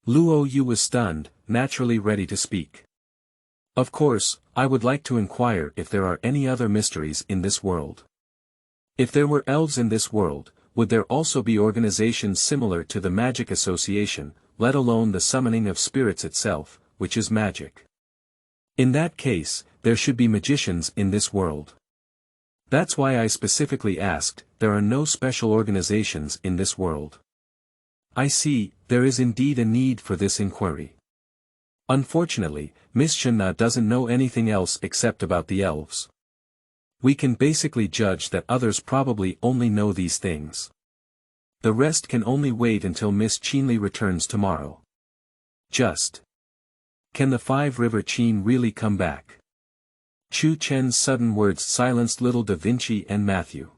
Luo Yu was stunned, naturally ready to speak. Of course, I would like to inquire if there are any other mysteries in this world. If there were elves in this world, would there also be organizations similar to the Magic Association, let alone the summoning of spirits itself, which is magic? In that case, there should be magicians in this world. That's why I specifically asked, there are no special organizations in this world. I see, there is indeed a need for this inquiry. Unfortunately, Miss Shanna doesn't know anything else except about the elves. We can basically judge that others probably only know these things. The rest can only wait until Miss Chinli returns tomorrow. Can the 5-river Qin really come back? Chu Chen's sudden words silenced little Da Vinci and Matthew.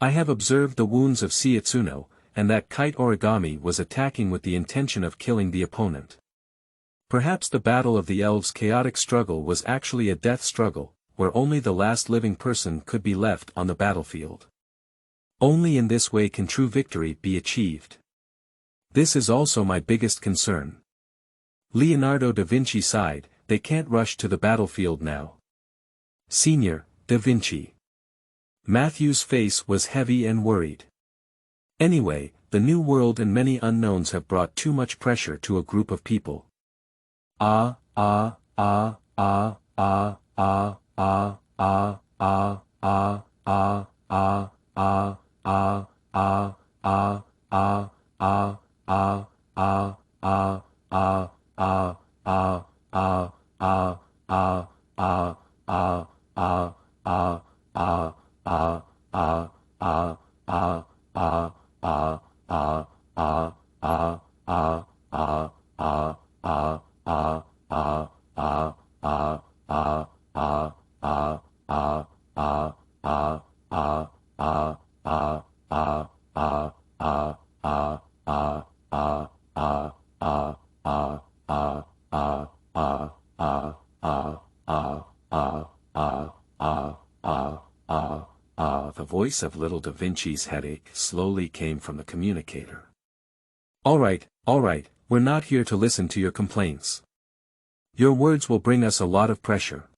I have observed the wounds of Sietsuno, and that kite origami was attacking with the intention of killing the opponent. Perhaps the battle of the elves' chaotic struggle was actually a death struggle, where only the last living person could be left on the battlefield. Only in this way can true victory be achieved. This is also my biggest concern. Leonardo da Vinci sighed, they can't rush to the battlefield now. Senior, da Vinci. Matthew's face was heavy and worried. Anyway, the new world and many unknowns have brought too much pressure to a group of people. The voice of little Da Vinci's headache slowly came from the communicator. All right, we're not here to listen to your complaints. Your words will bring us a lot of pressure.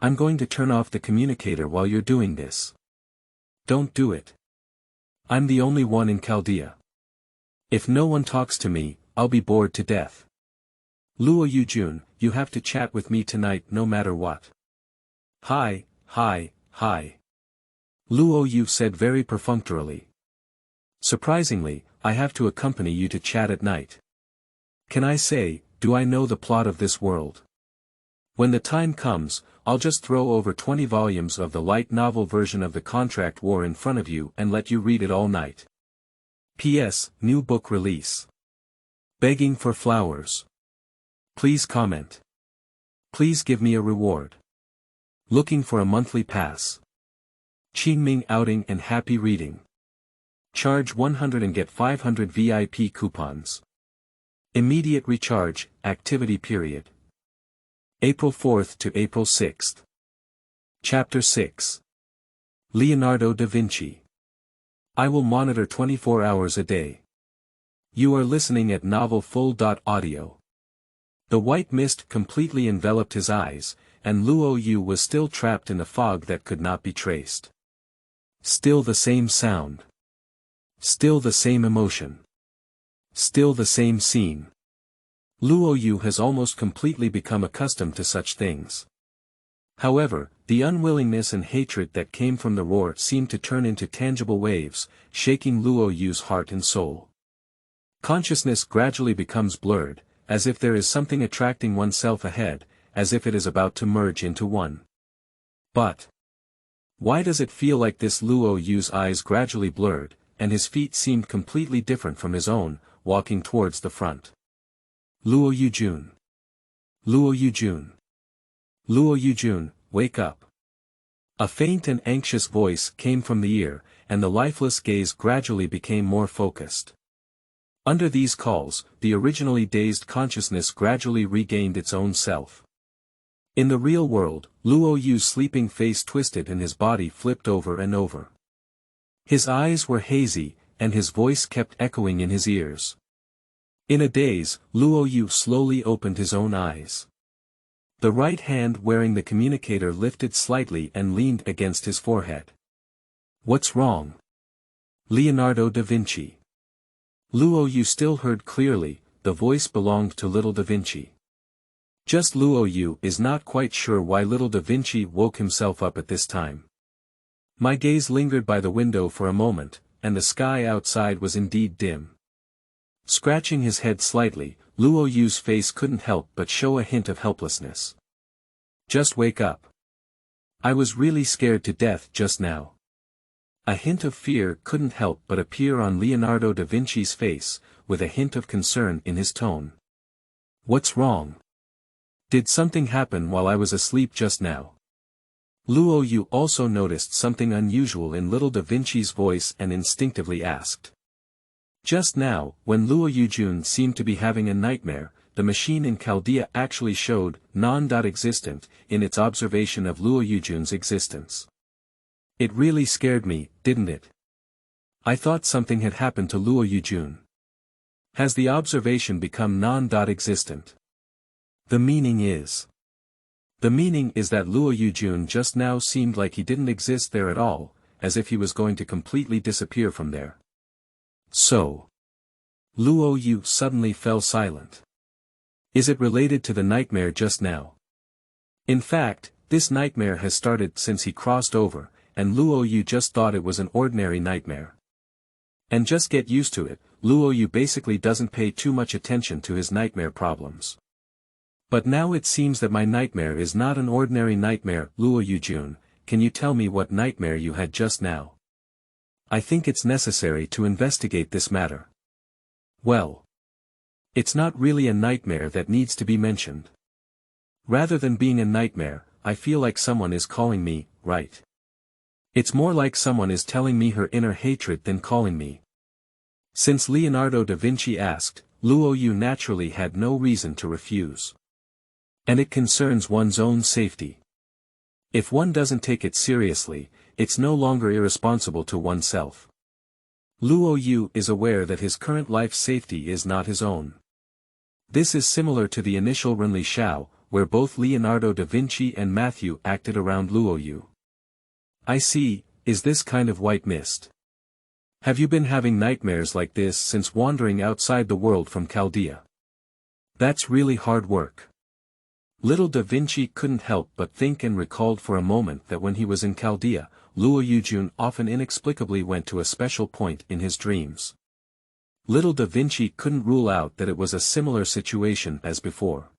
I'm going to turn off the communicator while you're doing this. Don't do it. I'm the only one in Chaldea. If no one talks to me, I'll be bored to death. Luo Yujun, you have to chat with me tonight no matter what. Hi. Luo Yu said very perfunctorily. Surprisingly, I have to accompany you to chat at night. Can I say, do I know the plot of this world? When the time comes, I'll just throw over 20 volumes of the light novel version of the Contract War in front of you and let you read it all night. P.S. New book release. Begging for flowers. Please comment. Please give me a reward. Looking for a monthly pass. Qingming outing and happy reading. Charge 100 and get 500 VIP coupons. Immediate recharge, activity period. April 4th to April 6th. Chapter 6. Leonardo da Vinci. I will monitor 24 hours a day. You are listening at Novel Full.audio. The white mist completely enveloped his eyes, and Luo Yu was still trapped in a fog that could not be traced. Still the same sound. Still the same emotion. Still the same scene. Luo Yu has almost completely become accustomed to such things. However, the unwillingness and hatred that came from the roar seemed to turn into tangible waves, shaking Luo Yu's heart and soul. Consciousness gradually becomes blurred, as if there is something attracting oneself ahead, as if it is about to merge into one. But why does it feel like this? Luo Yu's eyes gradually blurred, and his feet seemed completely different from his own, walking towards the front. Luo Yujun. Luo Yujun. Luo Yujun, wake up. A faint and anxious voice came from the ear, and the lifeless gaze gradually became more focused. Under these calls, the originally dazed consciousness gradually regained its own self. In the real world, Luo Yu's sleeping face twisted and his body flipped over and over. His eyes were hazy, and his voice kept echoing in his ears. In a daze, Luo Yu slowly opened his own eyes. The right hand wearing the communicator lifted slightly and leaned against his forehead. What's wrong? Leonardo da Vinci. Luo Yu still heard clearly, the voice belonged to little da Vinci. Just Luo Yu is not quite sure why little da Vinci woke himself up at this time. My gaze lingered by the window for a moment, and the sky outside was indeed dim. Scratching his head slightly, Luo Yu's face couldn't help but show a hint of helplessness. Just wake up. I was really scared to death just now. A hint of fear couldn't help but appear on Leonardo da Vinci's face, with a hint of concern in his tone. What's wrong? Did something happen while I was asleep just now? Luo Yu also noticed something unusual in little da Vinci's voice and instinctively asked. Just now, when Luo Yujun seemed to be having a nightmare, the machine in Chaldea actually showed non-existent in its observation of Luo Yujun's existence. It really scared me, didn't it? I thought something had happened to Luo Yujun. Has the observation become non-existent? The meaning is that Luo Yujun just now seemed like he didn't exist there at all, as if he was going to completely disappear from there. So, Luo Yu suddenly fell silent. Is it related to the nightmare just now? In fact, this nightmare has started since he crossed over, and Luo Yu just thought it was an ordinary nightmare. And just get used to it, Luo Yu basically doesn't pay too much attention to his nightmare problems. But now it seems that my nightmare is not an ordinary nightmare. Luo Yujun, can you tell me what nightmare you had just now? I think it's necessary to investigate this matter. Well, It's not really a nightmare that needs to be mentioned. Rather than being a nightmare, I feel like someone is calling me, right? It's more like someone is telling me her inner hatred than calling me. Since Leonardo da Vinci asked, Luo Yu naturally had no reason to refuse. And it concerns one's own safety. If one doesn't take it seriously, it's no longer irresponsible to oneself. Luo Yu is aware that his current life's safety is not his own. This is similar to the initial Renli Shao, where both Leonardo da Vinci and Matthew acted around Luo Yu. I see, is this kind of white mist? Have you been having nightmares like this since wandering outside the world from Chaldea? That's really hard work. Little da Vinci couldn't help but think and recalled for a moment that when he was in Chaldea, Luo Yujun often inexplicably went to a special point in his dreams. Little da Vinci couldn't rule out that it was a similar situation as before.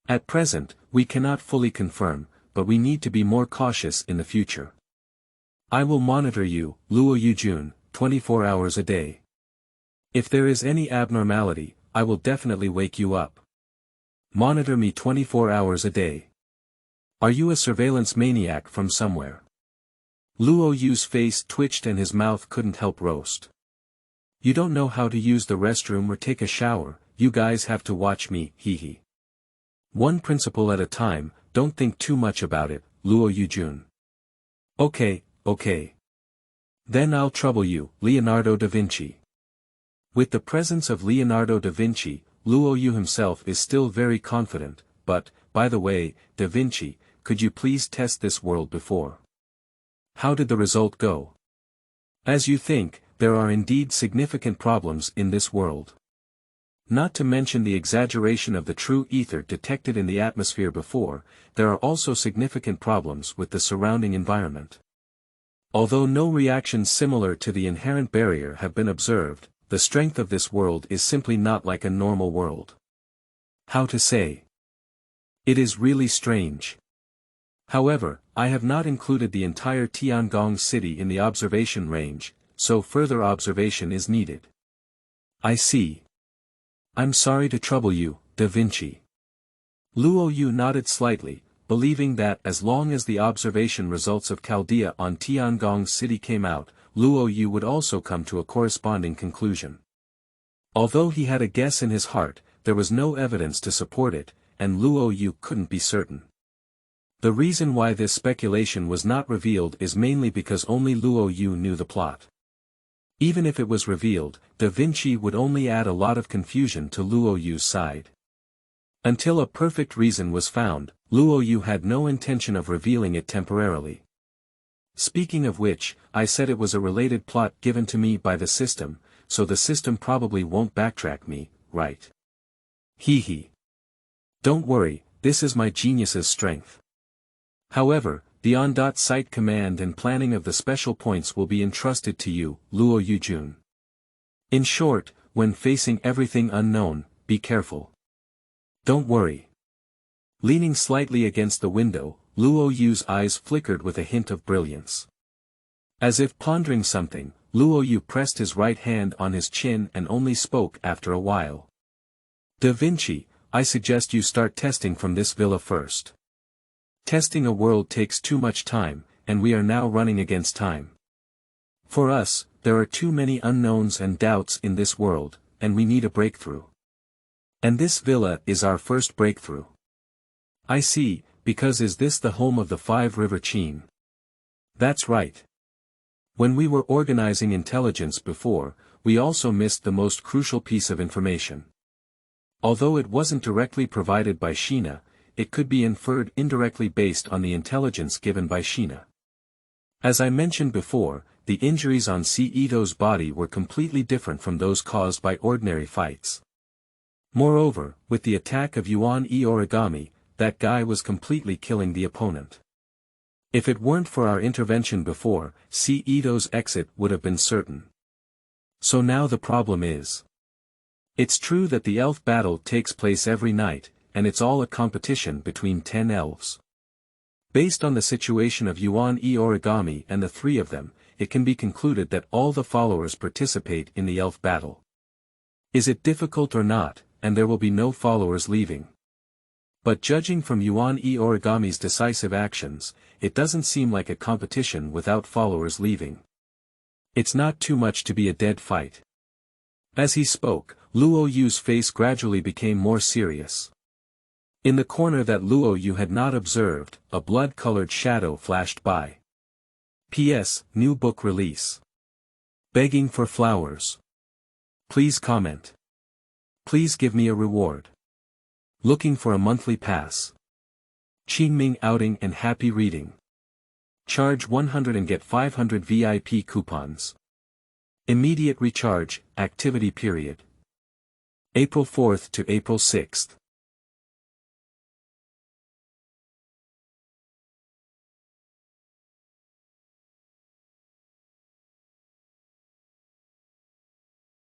At present, we cannot fully confirm, but we need to be more cautious in the future. I will monitor you, Luo Yujun, 24 hours a day. If there is any abnormality, I will definitely wake you up. Monitor me 24 hours a day. Are you a surveillance maniac from somewhere? Luo Yu's face twitched and his mouth couldn't help roast. You don't know how to use the restroom or take a shower, you guys have to watch me, hehe. One principle at a time, don't think too much about it, Luo Yujun. Okay. Then I'll trouble you, Leonardo da Vinci. With the presence of Leonardo da Vinci, Luo Yu himself is still very confident, but, by the way, da Vinci, could you please test this world before? How did the result go? As you think, there are indeed significant problems in this world. Not to mention the exaggeration of the true ether detected in the atmosphere before, there are also significant problems with the surrounding environment. Although no reactions similar to the inherent barrier have been observed, the strength of this world is simply not like a normal world. How to say? It is really strange. However, I have not included the entire Tiangong city in the observation range, so further observation is needed. I see. I'm sorry to trouble you, da Vinci. Luo Yu nodded slightly, believing that as long as the observation results of Chaldea on Tiangong city came out, Luo Yu would also come to a corresponding conclusion. Although he had a guess in his heart, there was no evidence to support it, and Luo Yu couldn't be certain. The reason why this speculation was not revealed is mainly because only Luo Yu knew the plot. Even if it was revealed, Da Vinci would only add a lot of confusion to Luo Yu's side. Until a perfect reason was found, Luo Yu had no intention of revealing it temporarily. Speaking of which, I said it was a related plot given to me by the system, so the system probably won't backtrack me, right? Hehe. Don't worry, this is my genius's strength. However, the on-site command and planning of the special points will be entrusted to you, Luo Yujun. In short, when facing everything unknown, be careful. Don't worry. Leaning slightly against the window, Luo Yu's eyes flickered with a hint of brilliance. As if pondering something, Luo Yu pressed his right hand on his chin and only spoke after a while. Da Vinci, I suggest you start testing from this villa first. Testing a world takes too much time, and we are now running against time. For us, there are too many unknowns and doubts in this world, and we need a breakthrough. And this villa is our first breakthrough. I see, because is this the home of the Five-River Qin? That's right. When we were organizing intelligence before, we also missed the most crucial piece of information. Although it wasn't directly provided by Shina, it could be inferred indirectly based on the intelligence given by Shina. As I mentioned before, the injuries on Ito's body were completely different from those caused by ordinary fights. Moreover, with the attack of Yuan Origami, that guy was completely killing the opponent. If it weren't for our intervention before, Ito's exit would have been certain. So now the problem is. It's true that the elf battle takes place every night, and it's all a competition between 10 elves. Based on the situation of Yuan Origami and the three of them, it can be concluded that all the followers participate in the elf battle. Is it difficult or not, and there will be no followers leaving? But judging from Yuan E Origami's decisive actions, it doesn't seem like a competition without followers leaving. It's not too much to be a dead fight. As he spoke, Luo Yu's face gradually became more serious. In the corner that Luo Yu had not observed, a blood-colored shadow flashed by. P.S. New book release. Begging for flowers. Please comment. Please give me a reward. Looking for a monthly pass. Qingming outing and happy reading. Charge 100 and get 500 VIP coupons. Immediate recharge, activity period. April 4th to April 6th.